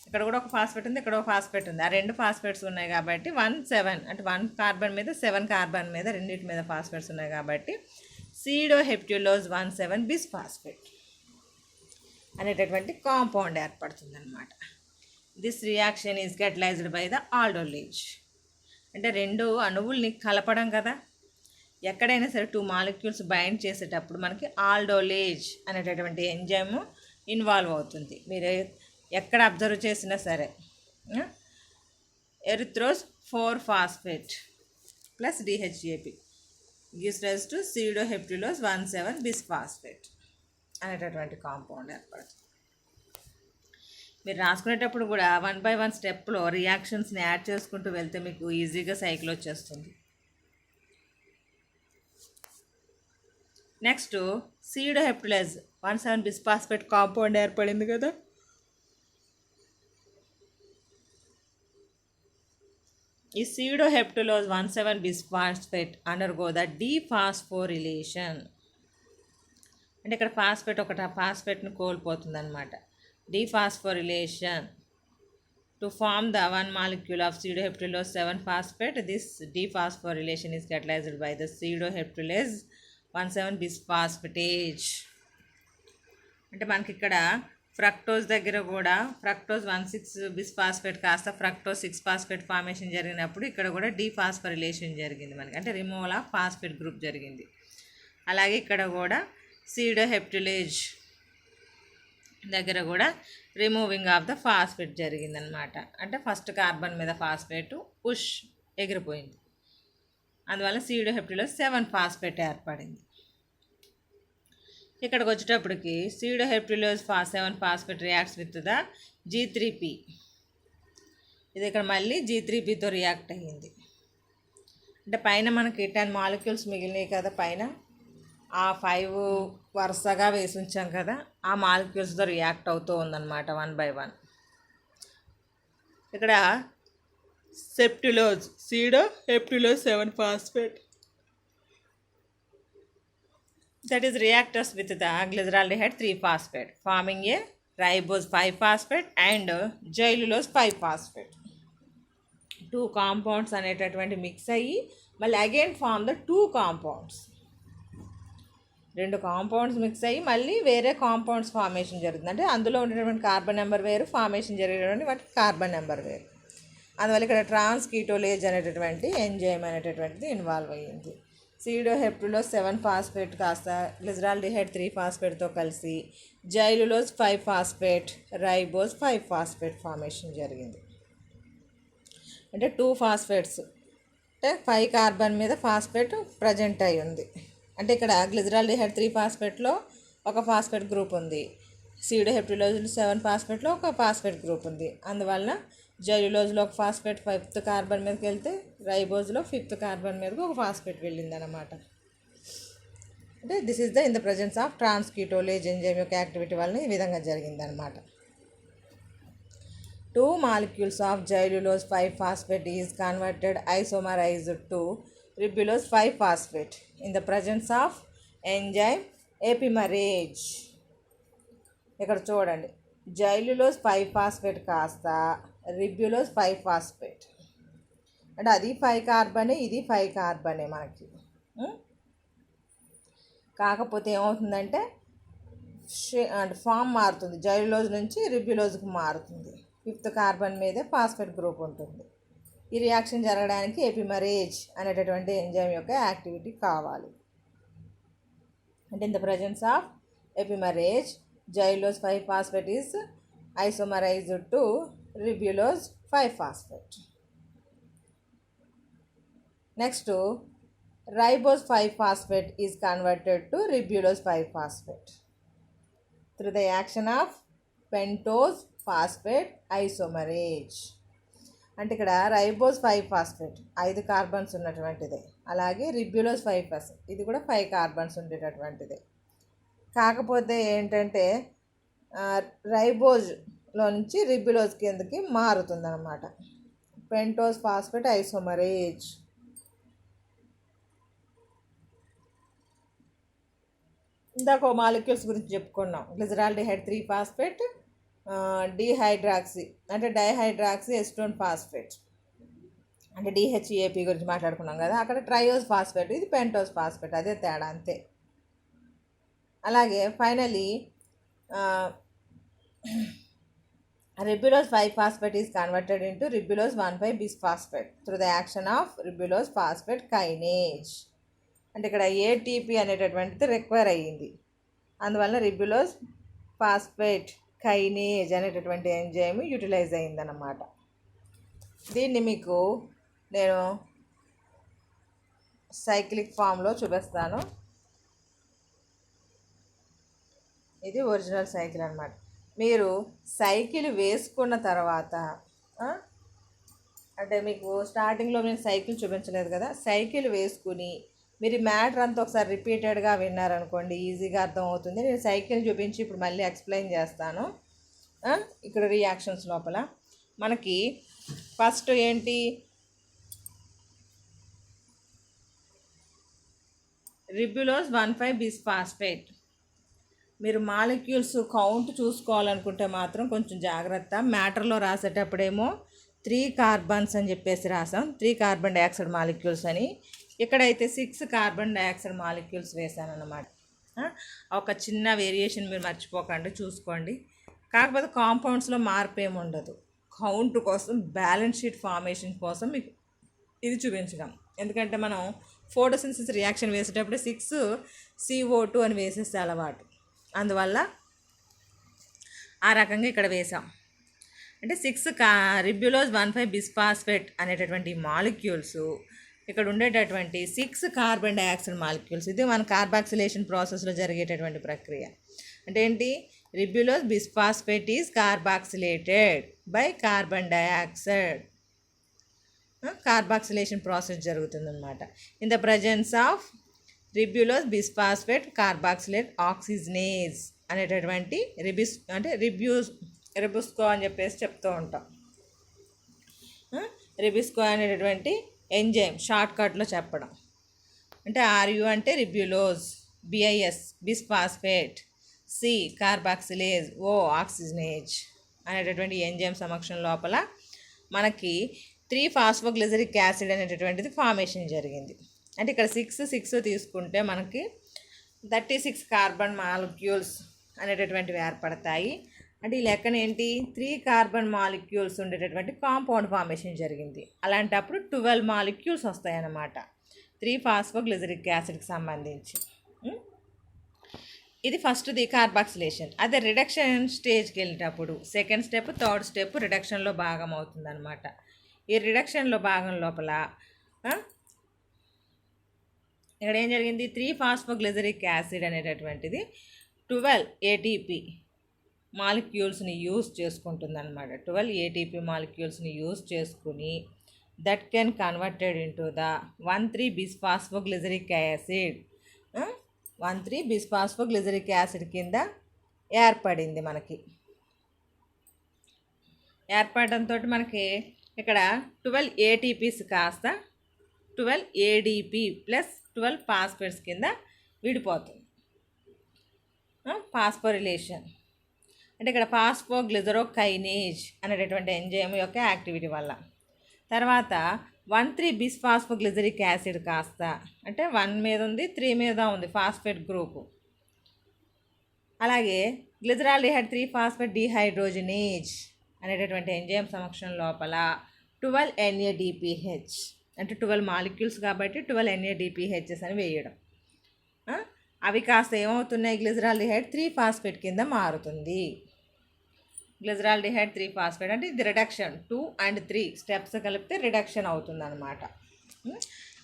ఇక్కడ కూడా ఒక ఫాస్ఫేట్ ఉంది, ఇక్కడ ఒక ఫాస్ఫేట్ ఉంది, ఆ 2 ఫాస్ఫేట్స్ ఉన్నాయి కాబట్టి 17 అంటే 1 కార్బన్ మీద 7 కార్బన్ మీద రెండింటి మీద ఫాస్ఫేట్స్ ఉన్నాయి కాబట్టి సీడోహెప్టిలోజ్ 17 బిస్ఫాస్ఫేట్ అనేటటువంటి కాంపౌండ్ ఏర్పడుతుంది అనమాట. This reaction is catalyzed by the ఆల్డోలేజ్. అంటే 2 అణువుల్ని కలపడం కదా, ఎక్కడైనా సరే 2 మాలిక్యూల్స్ బైండ్ చేసేటప్పుడు మనకి ఆల్డోలేజ్ అనేటటువంటి ఎంజైమ్ ఇన్వాల్వ్ అవుతుంది. మీరు ఎక్కడ అబ్జర్వ్ చేసినా సరే erythrose 4 phosphate plus DHEAP gives rise to pseudoheptilose 17 bisphosphate అనేటటువంటి కాంపౌండ్ ఏర్పడుతుంది. మీరు రాసుకునేటప్పుడు కూడా 1 by 1 స్టెప్లో రియాక్షన్స్ని యాడ్ చేసుకుంటూ వెళ్తే మీకు ఈజీగా సైకిల్ వచ్చేస్తుంది. నెక్స్ట్ సీడోహెప్టిలేజ్ 17 బిస్ఫాస్ఫేట్ కాంపౌండ్ ఏర్పడింది కదా, ఈ sedoheptulose 17 bisphosphate undergo the dephosphorylation. అంటే ఇక్కడ ఫాస్ఫేట్ ఒకటి ఫాస్ఫేట్ని కోల్పోతుంది అనమాట. Dephosphorylation to form the 1 molecule of sedoheptulose 7 phosphate. This dephosphorylation is catalyzed by the sedoheptulase 17 bisphosphatase. అంటే మనకి ఇక్కడ ఫ్రక్టోజ్ దగ్గర కూడా ఫ్రక్టోజ్ 16 బిస్ఫాస్ఫేట్ కాస్త ఫ్రక్టోజ్ 6 ఫాస్ఫేట్ ఫార్మేషన్ జరిగినప్పుడు ఇక్కడ కూడా డీఫాస్ఫోరిలేషన్ జరిగింది మనకి, అంటే రిమూవల్ ఆఫ్ ఫాస్ఫేట్ గ్రూప్ జరిగింది. అలాగే ఇక్కడ కూడా సీడోహెప్టిలేజ్ దగ్గర కూడా రిమూవింగ్ ఆఫ్ ద ఫాస్ఫేట్ జరిగిందనమాట. అంటే ఫస్ట్ కార్బన్ మీద ఫాస్ఫేట్ పుష్ ఎగిరిపోయింది, అందువల్ల సీడోహెప్టిలోజ్ 7 ఫాస్ఫేట్ ఏర్పడింది. ఇక్కడికి వచ్చేటప్పటికి సీడోహెప్టిలోజ్ 7 phosphate reacts with the G3P. ఇది ఇక్కడ మళ్ళీ G3Pతో రియాక్ట్ అయ్యింది. అంటే పైన మనకి 10 మాలిక్యూల్స్ మిగిలినాయి కదా, పైన ఆ 5 వరుసగా వేసి ఉంచాం కదా, ఆ మాలిక్యూల్స్తో రియాక్ట్ అవుతూ ఉందన్నమాట 1 by 1. ఇక్కడ సెప్టిలోజ్ సీడోహెప్టిలోజ్ 7 phosphate that is reacts with the glyceraldehyde 3 phosphate forming a ribose 5 phosphate and gylulose 5 phosphate. 2 compounds అనేటటువంటి మిక్స్ అయ్యి మళ్ళీ again form the 2 compounds. 2 compounds mix అయ్యి మళ్ళీ వేరే కాంపౌండ్స్ ఫార్మేషన్ జరుగుతుంది. అంటే అందులో ఉండేటువంటి కార్బన్ నెంబర్ వేరు, ఫార్మేషన్ జరిగేటువంటి వాటి కార్బన్ నెంబర్ వేరు. అందువల్ల ఇక్కడ ట్రాన్స్కీటోలేజ్ అనేటటువంటి ఎంజైమ్ అనేటటువంటిది ఇన్వాల్వ్ అయ్యింది. సీడోహెప్టిలోజ్ 7 ఫాస్ఫేట్ కాస్త గ్లిజరాల్డిహైడ్ 3 ఫాస్ఫేట్తో కలిసి జైలులోజ్ 5 ఫాస్ఫేట్ రైబోజ్ 5 ఫాస్ఫేట్ ఫార్మేషన్ జరిగింది. అంటే 2 ఫాస్ఫేట్స్ అంటే 5 కార్బన్ మీద ఫాస్ఫేట్ ప్రజెంట్ అయి ఉంది. అంటే ఇక్కడ గ్లిజరాల్డిహైడ్ 3 ఫాస్ఫేట్లో ఒక ఫాస్ఫేట్ గ్రూప్ ఉంది, సీడోహెప్టిలోజ్ 7 ఫాస్ఫేట్లో ఒక ఫాస్ఫేట్ గ్రూప్ ఉంది. అందువల్ల జైలులోజ్లో ఒక ఫాస్ఫేట్ 5th కార్బన్ మీదకి వెళ్తే రైబోజ్లో 5th కార్బన్ మీదకి ఒక ఫాస్ఫేట్ వెళ్ళిందనమాట. అంటే this is in the presence of transketolase enzyme యొక్క యాక్టివిటీ వల్ల ఈ విధంగా జరిగిందనమాట. 2 molecules of xylulose 5-phosphate is converted isomerized to ribulose 5-phosphate in the presence of enzyme epimerase. ఇక్కడ చూడండి, జైలులోస్ 5-ఫాస్ఫేట్ కాస్త రిబ్యులోస్ 5-ఫాస్ఫేట్, అంటే అది 5 కార్బనే, ఇది 5 కార్బనే మనకి. కాకపోతే ఏమవుతుందంటే అంటే ఫామ్ మారుతుంది, జైలులోజ్ నుంచి రిబ్యులోజ్కి మారుతుంది. 5th కార్బన్ మీదే ఫాస్ఫేట్ గ్రూప్ ఉంటుంది. ఈ రియాక్షన్ జరగడానికి ఎపిమరేజ్ అనేటటువంటి ఎంజైమ్ యొక్క యాక్టివిటీ కావాలి. అంటే in the presence of epimerase xylulose 5-phosphate is isomerized to ribulose 5-phosphate. Next, ribose 5-phosphate is converted to ribulose 5-phosphate through the action of pentose phosphate isomerase. అంటే ఇక్కడ రైబోస్ 5-phosphate 5 కార్బన్స్ ఉన్నటువంటిదే, అలాగే రిబ్యులోస్ 5-phosphate ఇది కూడా 5 కార్బన్స్ ఉండేటటువంటిదే. కాకపోతే ఏంటంటే రైబోజ్లో నుంచి రిబ్యులోజ్ కిందకి మారుతుందన్నమాట. Pentose phosphate isomerase. ఇందాక మాలిక్యూల్స్ గురించి చెప్పుకున్నాం. గ్లిజరాల్డిహైడ్ 3-phosphate, డిహైడ్రాక్సీ అంటే డైహైడ్రాక్సీ ఎస్టోన్ ఫాస్ఫేట్ అంటే డిహెచ్ఏపి గురించి మాట్లాడుకున్నాం కదా, అక్కడ ట్రయోస్ ఫాస్ఫేట్, ఇది పెంటోస్ ఫాస్ఫేట్, అదే తేడా అంతే. అలాగే finally ribulose 5-phosphate is converted into ribulose 1,5-bisphosphate through the action of ribulose phosphate kinase. అంటే ఇక్కడ ఏటీపీ అనేటటువంటిది రిక్వైర్ అయ్యింది, అందువల్ల రిబ్యులోస్ ఫాస్ఫేట్ కైనేజ్ అనేటటువంటి ఎంజైమ్ యూటిలైజ్ అయిందన్నమాట. దీన్ని మీకు నేను సైక్లిక్ ఫామ్లో చూపిస్తాను. ఇది ఒరిజినల్ సైకిల్ అన్నమాట. మీరు సైకిల్ వేసుకున్న తర్వాత అంటే మీకు స్టార్టింగ్లో నేను సైకిల్ చూపించలేదు కదా, సైకిల్ వేసుకుని మీరు మ్యాటర్ అంతా ఒకసారి రిపీటెడ్గా విన్నారనుకోండి ఈజీగా అర్థమవుతుంది. నేను సైకిల్ చూపించి ఇప్పుడు మళ్ళీ ఎక్స్ప్లెయిన్ చేస్తాను. ఇక్కడ రియాక్షన్స్ లోపల మనకి ఫస్ట్ ఏంటి, రిబ్యులోస్ 1,5-bisphosphate. మీరు మాలిక్యూల్స్ కౌంట్ చూసుకోవాలనుకుంటే మాత్రం కొంచెం జాగ్రత్త. మ్యాటర్లో రాసేటప్పుడేమో 3 కార్బన్స్ అని చెప్పేసి రాసాం, 3 కార్బన్ డైఆక్సైడ్ మాలిక్యూల్స్ అని. ఇక్కడైతే 6 కార్బన్ డైఆక్సైడ్ మాలిక్యూల్స్ వేసాను అన్నమాట. ఒక చిన్న వేరియేషన్ మీరు మర్చిపోకండి, చూసుకోండి. కాకపోతే కాంపౌండ్స్లో మార్పు ఏమి ఉండదు. కౌంట్ కోసం, బ్యాలెన్స్ షీట్ ఫార్మేషన్ కోసం మీకు ఇది చూపించడం. ఎందుకంటే మనం ఫోటోసింథసిస్ రియాక్షన్ వేసేటప్పుడు 6CO2 అని వేసేస్తే అలవాటు, అందువల్ల ఆ రకంగా ఇక్కడ వేసాం. అంటే 6 రిబ్యులోస్ 1,5-bisphosphate అనేటటువంటి మాలిక్యూల్స్ ఇక్కడ ఉండేటటువంటి 6 కార్బన్ డైఆక్సైడ్ మాలిక్యూల్స్. ఇది మన కార్బాక్సిలేషన్ ప్రాసెస్లో జరిగేటటువంటి ప్రక్రియ. అంటే ఏంటి, ribulose bisphosphate is carboxylated by carbon dioxide. Carboxylation process జరుగుతుందన్నమాట. In the presence of ribulose bisphosphate carboxylate oxygenase అనేటటువంటి రిబుస్కో అని చెప్పేసి చెప్తూ ఉంటాం. రిబుస్కో అనేటటువంటి ఎంజైమ్ షార్ట్కట్లో చెప్పడం. అంటే ఆర్యు అంటే రిబ్యులోజ్, బిఐఎస్ బిస్ఫాస్ఫేట్, సి కార్బాక్సిలేజ్, ఓ ఆక్సిజనేజ్ అనేటటువంటి ఎంజైమ్ సమక్షం లోపల మనకి 3-phosphoglyceric యాసిడ్ అనేటటువంటిది ఫార్మేషన్ జరిగింది. అంటే ఇక్కడ 6 తీసుకుంటే మనకి 36 కార్బన్ మాలిక్యూల్స్ అనేటటువంటివి ఏర్పడతాయి. అంటే ఈ లెక్కన ఏంటి, 3 కార్బన్ మాలిక్యూల్స్ ఉండేటటువంటి కాంపౌండ్ ఫార్మేషన్ జరిగింది. అలాంటప్పుడు 12 మాలిక్యూల్స్ వస్తాయన్నమాట 3-phosphoglyceric యాసిడ్కి సంబంధించి. ఇది ఫస్ట్ది కార్బాక్సిలేషన్. అదే రిడక్షన్ స్టేజ్కి వెళ్ళేటప్పుడు సెకండ్ స్టెప్, థర్డ్ స్టెప్ రిడక్షన్లో భాగం అవుతుందన్నమాట. ఈ రిడక్షన్లో భాగం లోపల ఇక్కడ ఏం జరిగింది, 3-phosphoglyceric యాసిడ్ అనేటటువంటిది 12 ATP మాలిక్యూల్స్ని యూజ్ చేసుకుంటుందన్నమాట. 12 ATP మాలిక్యూల్స్ని యూజ్ చేసుకుని that can converted into the 1,3-bisphosphoglyceric acid. 1,3-bisphosphoglyceric acid కింద ఏర్పడింది మనకి. ఏర్పడడంతో మనకి ఇక్కడ 12 ATPs కాస్త 12 ADP ప్లస్ 12 ఫాస్ఫేట్స్ కింద విడిపోతుంది. ఫాస్ఫోరిలేషన్ అంటే ఇక్కడ ఫాస్ఫోగ్లిజరోకైనేజ్ అనేటటువంటి ఎంజైమ్ యొక్క యాక్టివిటీ వల్ల. తర్వాత 1,3-బిస్ఫాస్ఫోగ్లిజరిక్ యాసిడ్ కాస్త అంటే 1 మీద ఉంది, 3 మీద ఉంది ఫాస్ఫేట్ గ్రూపు. అలాగే గ్లిజరాల్డిహైడ్ 3-ఫాస్ఫేట్ డిహైడ్రోజనేజ్ అనేటటువంటి ఎంజైమ్ సమక్షం లోపల 12 NADPH అంటే 12 మాలిక్యూల్స్ కాబట్టి 12 NADPHs అని వేయడం. అవి కాస్త ఏమవుతున్నాయి, గ్లిజరాల్డిహైడ్ 3-ఫాస్ఫేట్ కింద మారుతుంది. గ్లిజరాల్డిహైడ్ 3-ఫాస్ఫేట్ అంటే ఇది రిడక్షన్ 2 and 3 స్టెప్స్ కలిపితే రిడక్షన్ అవుతుంది అనమాట.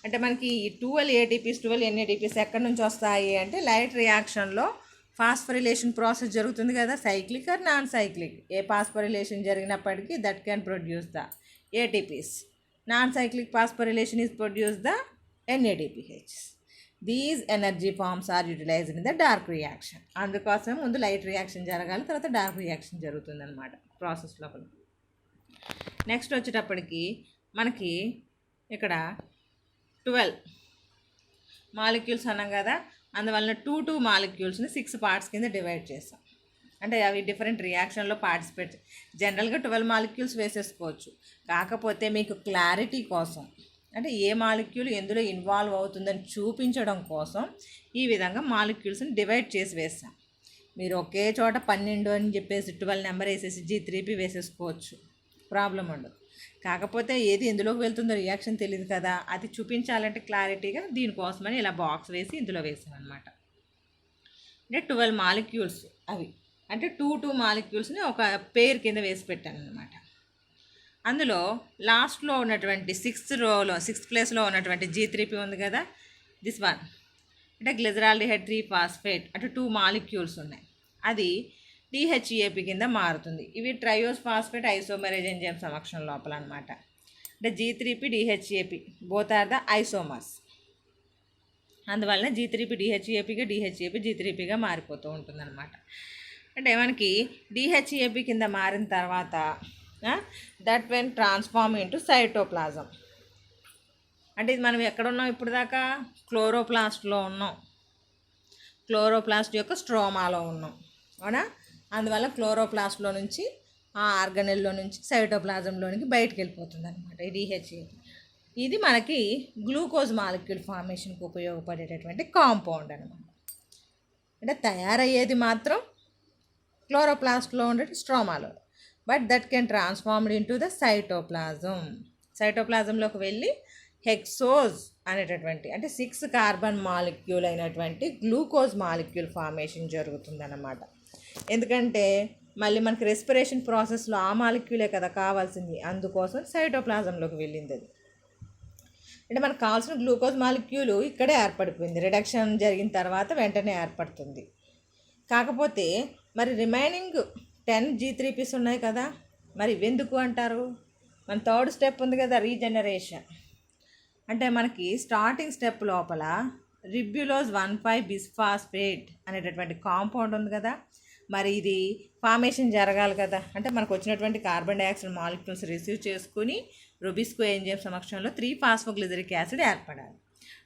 అంటే మనకి ఈ 12 ATPs 12 NADPs ఎక్కడి నుంచి వస్తాయి అంటే లైట్ రియాక్షన్లో ఫాస్ఫోరిలేషన్ ప్రాసెస్ జరుగుతుంది కదా, సైక్లిక్ ఆర్ నాన్ సైక్లిక్. ఏ ఫాస్ఫోరిలేషన్ జరిగినప్పటికీ that can produce the ATPs. Non cyclic phosphorylation is produce the NADPH. These energy forms are utilized in the dark reaction. అందుకోసం ముందు లైట్ రియాక్షన్ జరగాలి, తర్వాత డార్క్ రియాక్షన్ జరుగుతుంది అనమాట ప్రాసెస్ లోపల. నెక్స్ట్ వచ్చేటప్పటికి మనకి ఇక్కడ 12 మాలిక్యూల్స్ అన్నాం కదా, అందువలన 2 మాలిక్యూల్స్ని 6 పార్ట్స్ కింద డివైడ్ చేస్తాం. అంటే అవి డిఫరెంట్ రియాక్షన్లో పార్టిసిపేట్. జనరల్గా 12 మాలిక్యూల్స్ వేసేసుకోవచ్చు, కాకపోతే మీకు క్లారిటీ కోసం అంటే ఏ మాలిక్యూల్ ఎందులో ఇన్వాల్వ్ అవుతుందని చూపించడం కోసం ఈ విధంగా మాలిక్యూల్స్ని డివైడ్ చేసి వేస్తాం. మీరు ఒకే చోట 12 అని చెప్పేసి 12 నెంబర్ వేసేసి G3P వేసేసుకోవచ్చు, ప్రాబ్లం ఉండదు. కాకపోతే ఏది ఎందులోకి వెళ్తుందో రియాక్షన్ తెలియదు కదా, అది చూపించాలంటే క్లారిటీగా దీనికోసమని ఇలా బాక్స్ వేసి ఇందులో వేసాం అనమాట. అంటే 12 మాలిక్యూల్స్ అవి అంటే 2 మాలిక్యూల్స్ని ఒక పేర్ కింద వేసి పెట్టాను అనమాట. అందులో లాస్ట్లో ఉన్నటువంటి 6th ప్లేస్లో ఉన్నటువంటి G3P ఉంది కదా, దిస్ వన్ అంటే గ్లిజరాల్డిహైడ్ 3-ఫాస్ఫేట్ అంటే 2 మాలిక్యూల్స్ ఉన్నాయి, అది DHEAP కింద మారుతుంది. ఇవి ట్రయోస్ ఫాస్ఫేట్ ఐసోమరేజ్ ఎంజైమ్ సమక్షం లోపల అనమాట. అంటే G3P DHEAP both are the isomers. అందువలన G3P DHEAPగా DHEAP G3Pగా మారిపోతూ ఉంటుంది అనమాట. అంటే మనకి DHEAP కింద మారిన తర్వాత that when transform into cytoplasm. అంటే ఇది మనం ఎక్కడ ఉన్నాం ఇప్పుడు దాకా, క్లోరోప్లాస్ట్లో ఉన్నాం, క్లోరోప్లాస్ట్ యొక్క స్ట్రోమాలో ఉన్నాం, అవునా. అందువల్ల క్లోరోప్లాస్ట్లో నుంచి ఆ ఆర్గనెల్లో నుంచి సైటోప్లాజంలోనికి బయటకు వెళ్ళిపోతుంది అనమాట ఈ DHEAP. ఇది మనకి గ్లూకోజ్ మాలిక్యూల్ ఫార్మేషన్కి ఉపయోగపడేటటువంటి కాంపౌండ్ అనమాట. అంటే తయారయ్యేది మాత్రం క్లోరోప్లాస్ట్లో ఉండే స్ట్రోమాలో, but that can transformed into the cytoplasm. సైటోప్లాజంలోకి వెళ్ళి హెక్సోజ్ అనేటటువంటి అంటే 6 కార్బన్ మాలిక్యూల్ అయినటువంటి గ్లూకోజ్ మాలిక్యూల్ ఫార్మేషన్ జరుగుతుందన్నమాట. ఎందుకంటే మళ్ళీ మనకి రెస్పిరేషన్ ప్రాసెస్లో ఆ మాలిక్యూలే కదా కావాల్సింది, అందుకోసం సైటోప్లాజంలోకి వెళ్ళింది అది. అంటే మనకు కావాల్సిన గ్లూకోజ్ మాలిక్యూల్ ఇక్కడే ఏర్పడిపోయింది, రిడక్షన్ జరిగిన తర్వాత వెంటనే ఏర్పడుతుంది. కాకపోతే మరి రిమైనింగ్ 10 G3Ps ఉన్నాయి కదా, మరి ఇవెందుకు అంటారు. మన 3rd స్టెప్ ఉంది కదా, రీజనరేషన్. అంటే మనకి స్టార్టింగ్ స్టెప్ లోపల రిబ్యులోజ్ 1,5-బిస్ఫాస్ఫేట్ అనేటటువంటి కాంపౌండ్ ఉంది కదా, మరి ఇది ఫార్మేషన్ జరగాలి కదా. అంటే మనకు వచ్చినటువంటి కార్బన్ డైఆక్సైడ్ మాలిక్యూల్స్ రిసీవ్ చేసుకుని రొబిస్కో ఎంజైమ్ సమక్షంలో 3-ఫాస్ఫోగ్లిజరిక్ యాసిడ్ ఏర్పడాలి.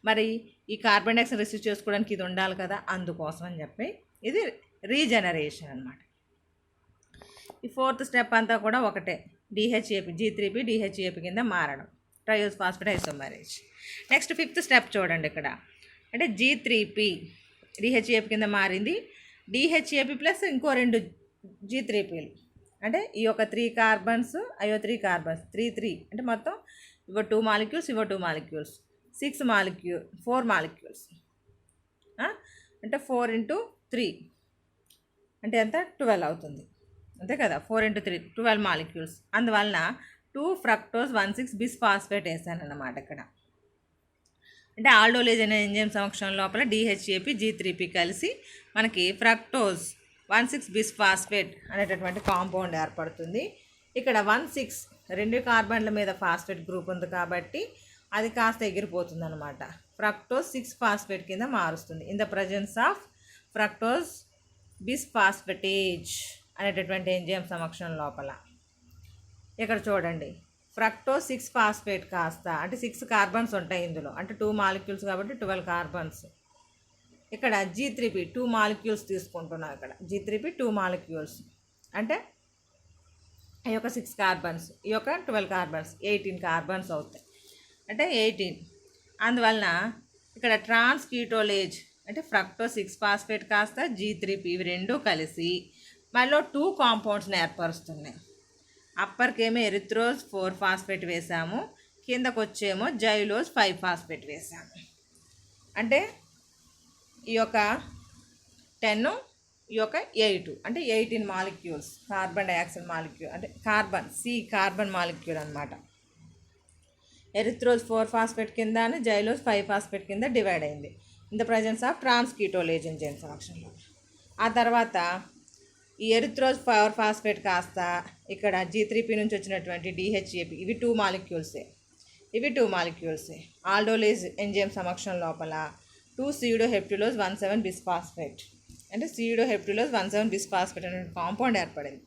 మరి ఈ కార్బన్ డైఆక్సైడ్ రిసీవ్ చేసుకోవడానికి ఇది ఉండాలి కదా, అందుకోసం అని చెప్పి ఇది రీజనరేషన్ అనమాట. ఈ 4th స్టెప్ అంతా కూడా ఒకటే, DHEAP G3P DHEAP కింద మారడం, triose phosphate isomerase. Next 5th step చూడండి ఇక్కడ. అంటే G3P DHEAP కింద మారింది, DHEAP ప్లస్ ఇంకో 2 G3Pలు అంటే ఈ యొక్క 3 కార్బన్స్ 3 కార్బన్స్ 3 అంటే మొత్తం ఇవో 2 మాలిక్యూల్స్ 2 మాలిక్యూల్స్ 4 మాలిక్యూల్స్ అంటే 4 × 3 అంటే ఎంత 12 అవుతుంది, అంతే కదా. 4 × 3 12 మాలిక్యూల్స్. అందువలన 2-ఫ్రక్టోజ్ 1,6-బిస్ఫాస్ఫేట్ వేసాను అన్నమాట ఇక్కడ. అంటే ఆల్డోలేజ్ అనే ఎంజైమ్ సమక్షం లోపల DHEAP G3P కలిసి మనకి ఫ్రక్టోజ్ 1,6-బిస్ఫాస్ఫేట్ అనేటటువంటి కాంపౌండ్ ఏర్పడుతుంది. ఇక్కడ 1,6 2 కార్బన్ల మీద ఫాస్ఫేట్ గ్రూప్ ఉంది కాబట్టి అది కాస్త ఎగిరిపోతుంది అనమాట. ఫ్రక్టోజ్ 6-ఫాస్ఫేట్ కింద మారుస్తుంది in the presence of fructose bisphosphatase అనేటటువంటి ఎంజైమ్ సమక్షం లోపల. ఇక్కడ చూడండి, ఫ్రక్టోజ్ 6 ఫాస్ఫేట్ కాస్త అంటే 6 కార్బన్స్ ఉంటాయి ఇందులో, అంటే 2 మాలిక్యూల్స్ కాబట్టి 12 కార్బన్స్. ఇక్కడ G3P 2 మాలిక్యూల్స్ తీసుకుంటున్నాం. ఇక్కడ G3P 2 మాలిక్యూల్స్ అంటే ఈ యొక్క 6 కార్బన్స్, ఈ యొక్క 12 కార్బన్స్, 18 కార్బన్స్ అవుతాయి, అంటే 18. అందువలన ఇక్కడ ట్రాన్స్ కీటోలేజ్ అంటే ఫ్రక్టోజ్ 6 ఫాస్ఫేట్ కాస్త G3P ఇవి రెండు కలిసి మళ్ళీ 2 కాంపౌండ్స్ని ఏర్పరుస్తున్నాయి. అప్పర్కేమో ఎరిథ్రోజ్ 4 ఫాస్ఫేట్ వేసాము, కిందకు వచ్చేమో జైలోజ్ 5 ఫాస్ఫేట్ వేసాము. అంటే ఈ యొక్క 10 ఈ యొక్క 8 అంటే 18 మాలిక్యూల్స్ కార్బన్ డైఆక్సైడ్ మాలిక్యూల్ అంటే కార్బన్ మాలిక్యూల్ అనమాట. ఎరిథ్రోజ్ 4 ఫాస్ఫేట్ కింద జైలోజ్ 5 ఫాస్ఫేట్ కింద డివైడ్ అయింది in the presence of transketolase enzyme ఫంక్షన్లో. ఆ తర్వాత ఈ ఎరిథ్రోజ్ 4 ఫాస్ఫేట్ కాస్త ఇక్కడ G3P నుంచి వచ్చినటువంటి DHAP ఇవి 2 మాలిక్యూల్సే. ఆల్డోలేజ్ ఎంజైమ్ సమక్షం లోపల 2 సీడోహెప్టిలోజ్ 17 బిస్ఫాస్ఫేట్ అంటే సీడోహెప్టిలోజ్ 17 బిస్ఫాస్ఫేట్ అనే కాంపౌండ్ ఏర్పడింది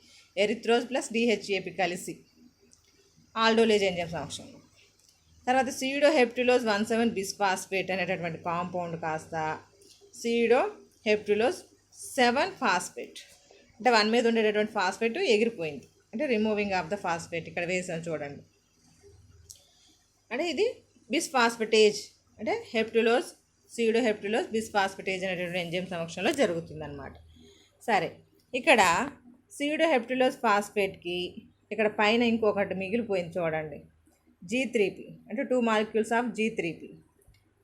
ఎరిథ్రోజ్ ప్లస్ DHAP కలిసి ఆల్డోలేజ్ ఎంజైమ్ సమక్షంలో. తర్వాత సీడోహెప్టిలోజ్ 17 బిస్ఫాస్ఫేట్ అనేటటువంటి కాంపౌండ్ కాస్త సీడోహెప్టిలోజ్ 7 ఫాస్ఫేట్ అంటే 1 మీద ఉండేటటువంటి ఫాస్ఫేట్ ఎగిరిపోయింది, అంటే రిమూవింగ్ ఆఫ్ ద ఫాస్ఫేట్ ఇక్కడ వేసాను చూడండి. అంటే ఇది బిస్ఫాస్ఫేటేజ్ అంటే సీడోహెప్టిలోజ్ బిస్ఫాస్ఫేటేజ్ అనేటువంటి ఎంజైమ్ సమక్షంలో జరుగుతుందన్నమాట. సరే, ఇక్కడ సీడోహెప్టిలోజ్ ఫాస్ఫేట్కి ఇక్కడ పైన ఇంకొకటి మిగిలిపోయింది చూడండి, G3P అంటే 2 మాలిక్యూల్స్ ఆఫ్ G3P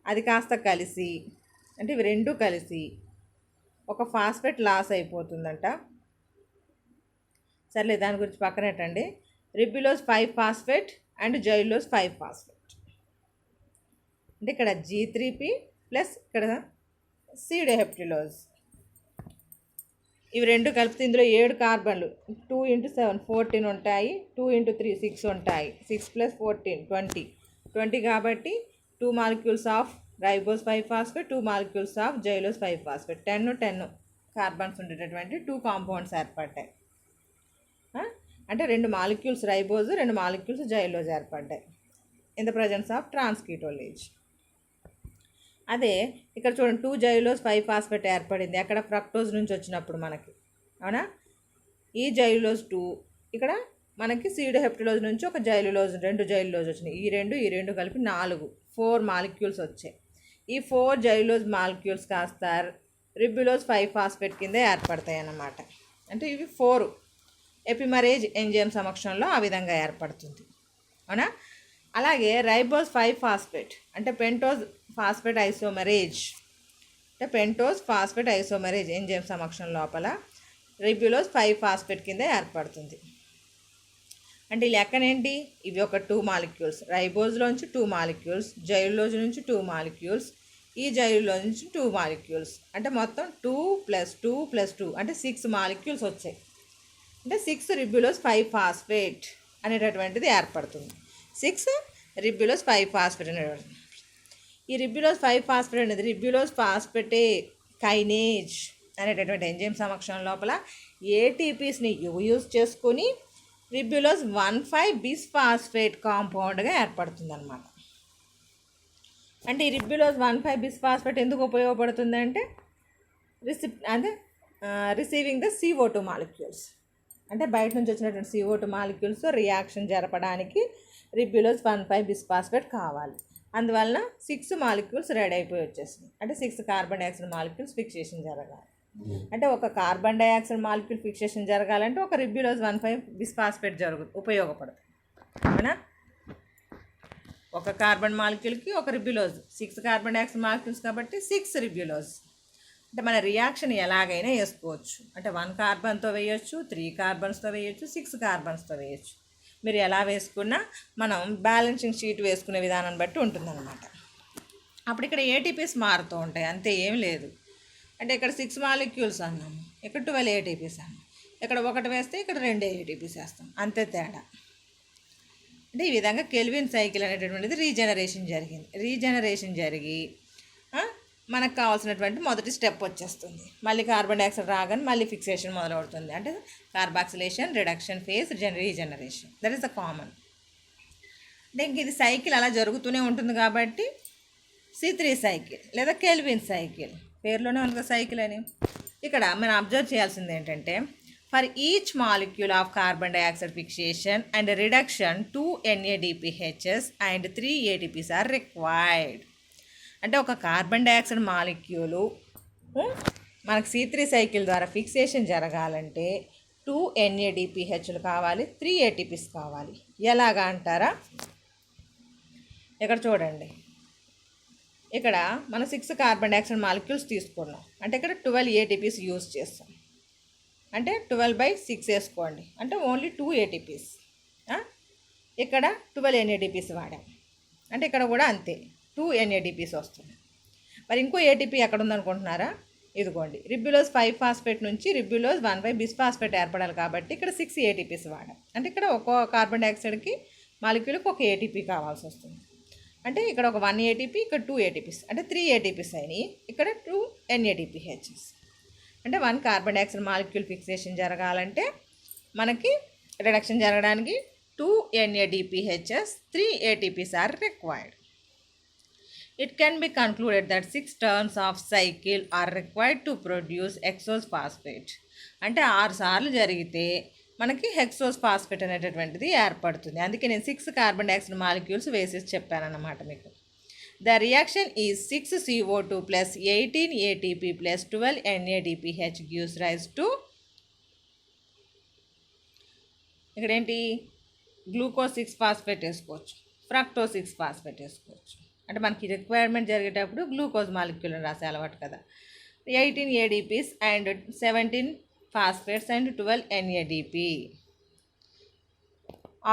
అది కాస్త కలిసి అంటే ఇవి రెండు కలిసి ఒక ఫాస్ఫేట్ లాస్ అయిపోతుందంట. సర్లే, దాని గురించి పక్కనెట్టండి. రిబ్యులోజ్ 5 ఫాస్ఫేట్ అండ్ జైలోజ్ 5 ఫాస్ఫేట్ అంటే ఇక్కడ G3P ప్లస్ ఇక్కడ సీడోహెప్టిలోజ్ ఇవి రెండు కలిపితే ఇందులో 7 కార్బన్లు 2 × 7 14 ఉంటాయి, 2 × 3 6 ఉంటాయి, 6 + 14 20 కాబట్టి 2 molecules of ribose 5 phosphate 2 molecules of xylose 5 phosphate 10 carbons ఉండేటటువంటి 2 కాంపౌండ్స్ ఏర్పడ్డాయి. అంటే 2 మాలిక్యూల్స్ రైబోజ్ 2 మాలిక్యూల్స్ జైలోజ్ ఏర్పడ్డాయి ఇన్ ద ప్రజెన్స్ ఆఫ్ ట్రాన్స్ కీటోలేజ్. అదే ఇక్కడ చూడండి 2 జైలోజ్ 5 ఫాస్ఫేట్ ఏర్పడింది అక్కడ ఫ్రక్టోజ్ నుంచి వచ్చినప్పుడు మనకి, అవునా? ఈ జైలోజ్ 2 ఇక్కడ మనకి సీడోహెప్టిలోజ్ నుంచి ఒక జైలులోజ్ 2 జైలులోజ్ వచ్చినాయి, ఈ రెండు కలిపి 4 మాలిక్యూల్స్ వచ్చాయి. ఈ 4 జైలోజ్ మాలిక్యూల్స్ కాస్త రిబ్యులోజ్ 5 ఫాస్ఫేట్ కింద ఏర్పడతాయి అన్నమాట. అంటే ఇవి 4 ఎపిమరేజ్ ఎంజైమ్ సమక్షంలో ఆ విధంగా ఏర్పడుతుంది, అవునా? అలాగే రైబోజ్ 5 ఫాస్ఫేట్ అంటే పెంటోజ్ ఫాస్ఫేట్ ఐసోమరేజ్ అంటే పెంటోజ్ ఫాస్ఫేట్ ఐసోమరేజ్ ఎంజైమ్ సమక్షం లోపల రిబ్యులోజ్ 5 ఫాస్ఫేట్ కింద ఏర్పడుతుంది. అంటే ఈ లెక్కనేంటి, ఇవి ఒక 2 మాలిక్యూల్స్ రైబోజ్లోంచి 2 మాలిక్యూల్స్ జైలులోజ్ నుంచి 2 మాలిక్యూల్స్ ఈ జైలులో నుంచి 2 మాలిక్యూల్స్ అంటే మొత్తం 2 + 2 + 2 అంటే 6 మాలిక్యూల్స్ వచ్చాయి. అంటే 6 రిబ్యులోజ్ 5 ఫాస్ఫేట్ అనేటటువంటిది ఏర్పడుతుంది. 6 రిబ్యులోజ్ 5 ఫాస్ఫేట్ అనేటువంటి ఈ రిబ్యులోజ్ 5 ఫాస్ఫేట్ అనేది రిబ్యులోజ్ ఫాస్ఫేటే కైనేజ్ అనేటటువంటి ఎంజైమ్ సమక్షం లోపల ఏటీపీస్ని యూజ్ చేసుకొని రిబ్యులోజ్ 1,5 బిస్ఫాస్ఫేట్ కాంపౌండ్గా ఏర్పడుతుంది అనమాట. అంటే ఈ రిబ్యులోజ్ 1,5 బిస్ఫాస్ఫేట్ ఎందుకు ఉపయోగపడుతుంది అంటే రిసీవింగ్ ద CO2 మాలిక్యూల్స్ అంటే బయట నుంచి వచ్చినటువంటి CO2 మాలిక్యూల్స్తో రియాక్షన్ జరపడానికి రిబ్యులోజ్ 1,5 బిస్ఫాస్ఫేట్ కావాలి. అందువలన 6 మాలిక్యూల్స్ రెడీ అయిపోయి వచ్చేసింది. అంటే 6 కార్బన్ డైఆక్సైడ్ మాలిక్యూల్స్ ఫిక్సేషన్ జరగాలి. అంటే ఒక కార్బన్ డైఆక్సైడ్ మాలిక్యూల్ ఫిక్సేషన్ జరగాలంటే ఒక రిబ్యులోజ్ 1,5 బిస్ఫాస్ఫేట్ ఉపయోగపడుతుంది, అవునా? ఒక కార్బన్ మాలిక్యూల్కి ఒక రిబ్యులోజ్ 6 కార్బన్ డైఆక్సైడ్ మాలిక్యూల్స్ కాబట్టి 6 రిబ్యులోజ్. అంటే మన రియాక్షన్ ఎలాగైనా వేసుకోవచ్చు, అంటే 1 కార్బన్తో వేయచ్చు, 3 కార్బన్స్తో వేయచ్చు, 6 కార్బన్స్తో వేయచ్చు. మీరు ఎలా వేసుకున్నా మనం బ్యాలెన్సింగ్ షీట్ వేసుకునే విధానాన్ని బట్టి ఉంటుందన్నమాట. అప్పుడు ఇక్కడ ఏటీపీస్ మారుతూ ఉంటాయి, అంతే ఏం లేదు. అంటే ఇక్కడ 6 మాలిక్యూల్స్ అన్నాము, ఇక్కడ 12 ఏటీపీస్ అన్నాము, ఇక్కడ 1 వేస్తే ఇక్కడ 2 ఏటీపీస్ వేస్తాం, అంతే తేడా. అంటే ఈ విధంగా కెల్విన్ సైకిల్ అనేటటువంటిది రీజనరేషన్ జరిగింది. రీజనరేషన్ జరిగి మనకు కావాల్సినటువంటి మొదటి స్టెప్ వచ్చేస్తుంది. మళ్ళీ కార్బన్ డైఆక్సైడ్ రాగానే మళ్ళీ ఫిక్సేషన్ మొదలవుతుంది. అంటే carboxylation, reduction phase, regeneration. That is the common. అంటే ఇంక ఇది సైకిల్ అలా జరుగుతూనే ఉంటుంది కాబట్టి C3 సైకిల్ లేదా కెల్విన్ సైకిల్, పేరులోనే ఉంది సైకిల్ అని. ఇక్కడ మనం అబ్జర్వ్ చేయాల్సింది ఏంటంటే for each molecule of carbon dioxide fixation and reduction 2 NADPHs and 3 ATPs are required. అంటే ఒక కార్బన్ డైఆక్సైడ్ మాలిక్యూలు మనకు C3 సైకిల్ ద్వారా ఫిక్సేషన్ జరగాలంటే 2 NADPHలు కావాలి, 3 ATPs కావాలి. ఎలాగా అంటారా? ఇక్కడ చూడండి, ఇక్కడ మనం 6 కార్బన్ డైఆక్సైడ్ మాలిక్యూల్స్ తీసుకున్నాం. అంటే ఇక్కడ 12 ATPs యూజ్ చేస్తాం. అంటే 12/6 వేసుకోండి, అంటే ఓన్లీ 2 ATPs. ఇక్కడ 12 NADPs వాడాం, అంటే ఇక్కడ కూడా అంతే 2 NADPs వస్తుంది. మరి ఇంకో ATP ఎక్కడ ఉందనుకుంటున్నారా? ఇదిగోండి, రిబ్యులోజ్ 5-ఫాస్ఫేట్ నుంచి రిబ్యులోజ్ 1/బిస్ఫాస్ఫేట్ ఏర్పడాలి కాబట్టి ఇక్కడ 6 ATPs వాడాం. అంటే ఇక్కడ ఒక్కో కార్బన్ డైఆక్సైడ్కి మాలిక్యూల్కి ఒక ATP కావాల్సి వస్తుంది. అంటే ఇక్కడ ఒక 1 ATP, ఇక్కడ 2 ATPs, అంటే 3 ATPs అయినాయి. ఇక్కడ 2 NADPHs. అంటే 1 కార్బన్ డైఆక్సైడ్ మాలిక్యూల్ ఫిక్సేషన్ జరగాలంటే మనకి రిడక్షన్ జరగడానికి 2 NADPHs, 3 ATPs are required. It can be concluded that 6 turns of cycle are required to produce hexose phosphate. అంటే 6 సార్లు జరిగితే మనకి హెక్సోస్ ఫాస్ఫేట్ అనేటటువంటిది ఏర్పడుతుంది. అందుకే నేను 6 కార్బన్ డైఆక్సైడ్ మాలిక్యూల్స్ వేసేసి చెప్పానన్నమాట మీకు. The reaction is 6 CO2 plus 18 ATP plus 12 NADPH gives rise to, ఇక్కడేంటి, గ్లూకోజ్ 6 ఫాస్ఫేట్ వేసుకోవచ్చు, ఫ్రక్టోజ్ 6 ఫాస్ఫేట్ వేసుకోవచ్చు. అంటే మనకి రిక్వైర్మెంట్ జరిగేటప్పుడు గ్లూకోజ్ మాలిక్యూల్ రాసే అలవాటు కదా. 18 ADPs and 17 phosphates and 12 NADP.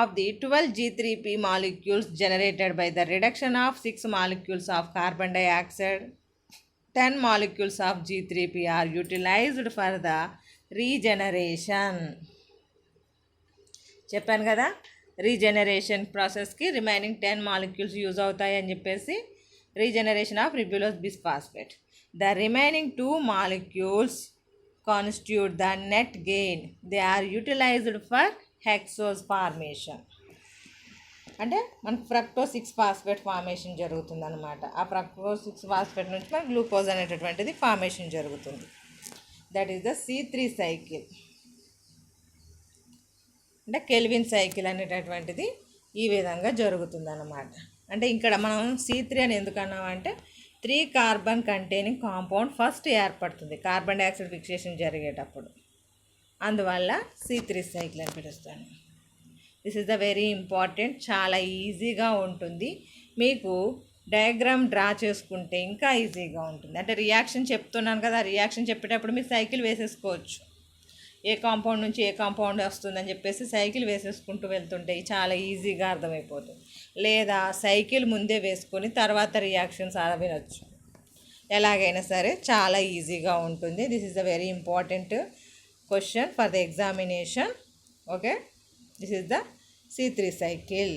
Of the 12 G3P molecules generated by the reduction of 6 molecules of carbon dioxide, 10 molecules of G3P are utilized for the regeneration. చెప్పాను కదా, రీజనరేషన్ ప్రాసెస్కి రిమైనింగ్ 10 మాలిక్యూల్స్ యూజ్ అవుతాయి అని చెప్పేసి, regeneration of ribulose bisphosphate. The remaining 2 molecules constitute the net gain. They are utilized for hexose formation. అంటే మనకు ఫ్రక్టోజ్ 6 ఫాస్ఫేట్ ఫార్మేషన్ జరుగుతుంది అనమాట. ఆ ఫ్రక్టోజ్ 6 ఫాస్ఫేట్ నుంచి మనకు గ్లూకోజ్ అనేటటువంటిది ఫార్మేషన్ జరుగుతుంది. That is the C3 cycle. అంటే కెల్విన్ సైకిల్ అనేటటువంటిది ఈ విధంగా జరుగుతుంది అన్నమాట. అంటే ఇక్కడ మనం C3 అని ఎందుకు అన్నామంటే 3 కార్బన్ కంటైనింగ్ కాంపౌండ్ ఫస్ట్ ఏర్పడుతుంది కార్బన్ డైఆక్సైడ్ ఫిక్సేషన్ జరిగేటప్పుడు. అందువల్ల C3 సైకిల్ అని పిలుస్తాను. This is the very important. చాలా ఈజీగా ఉంటుంది. మీకు డయాగ్రామ్ డ్రా చేసుకుంటే ఇంకా ఈజీగా ఉంటుంది. అంటే రియాక్షన్ చెప్తున్నాను కదా, రియాక్షన్ చెప్పేటప్పుడు మీరు సైకిల్ వేసేసుకోవచ్చు. ఏ కాంపౌండ్ నుంచి ఏ కాంపౌండ్ వస్తుందని చెప్పేసి సైకిల్ వేసేసుకుంటూ వెళ్తుంటే చాలా ఈజీగా అర్థమైపోతుంది. లేదా సైకిల్ ముందే వేసుకొని తర్వాత రియాక్షన్స్ అలా వినొచ్చు. ఎలాగైనా సరే చాలా ఈజీగా ఉంటుంది. This is the very important question for the examination. Okay, this is the C3 cycle.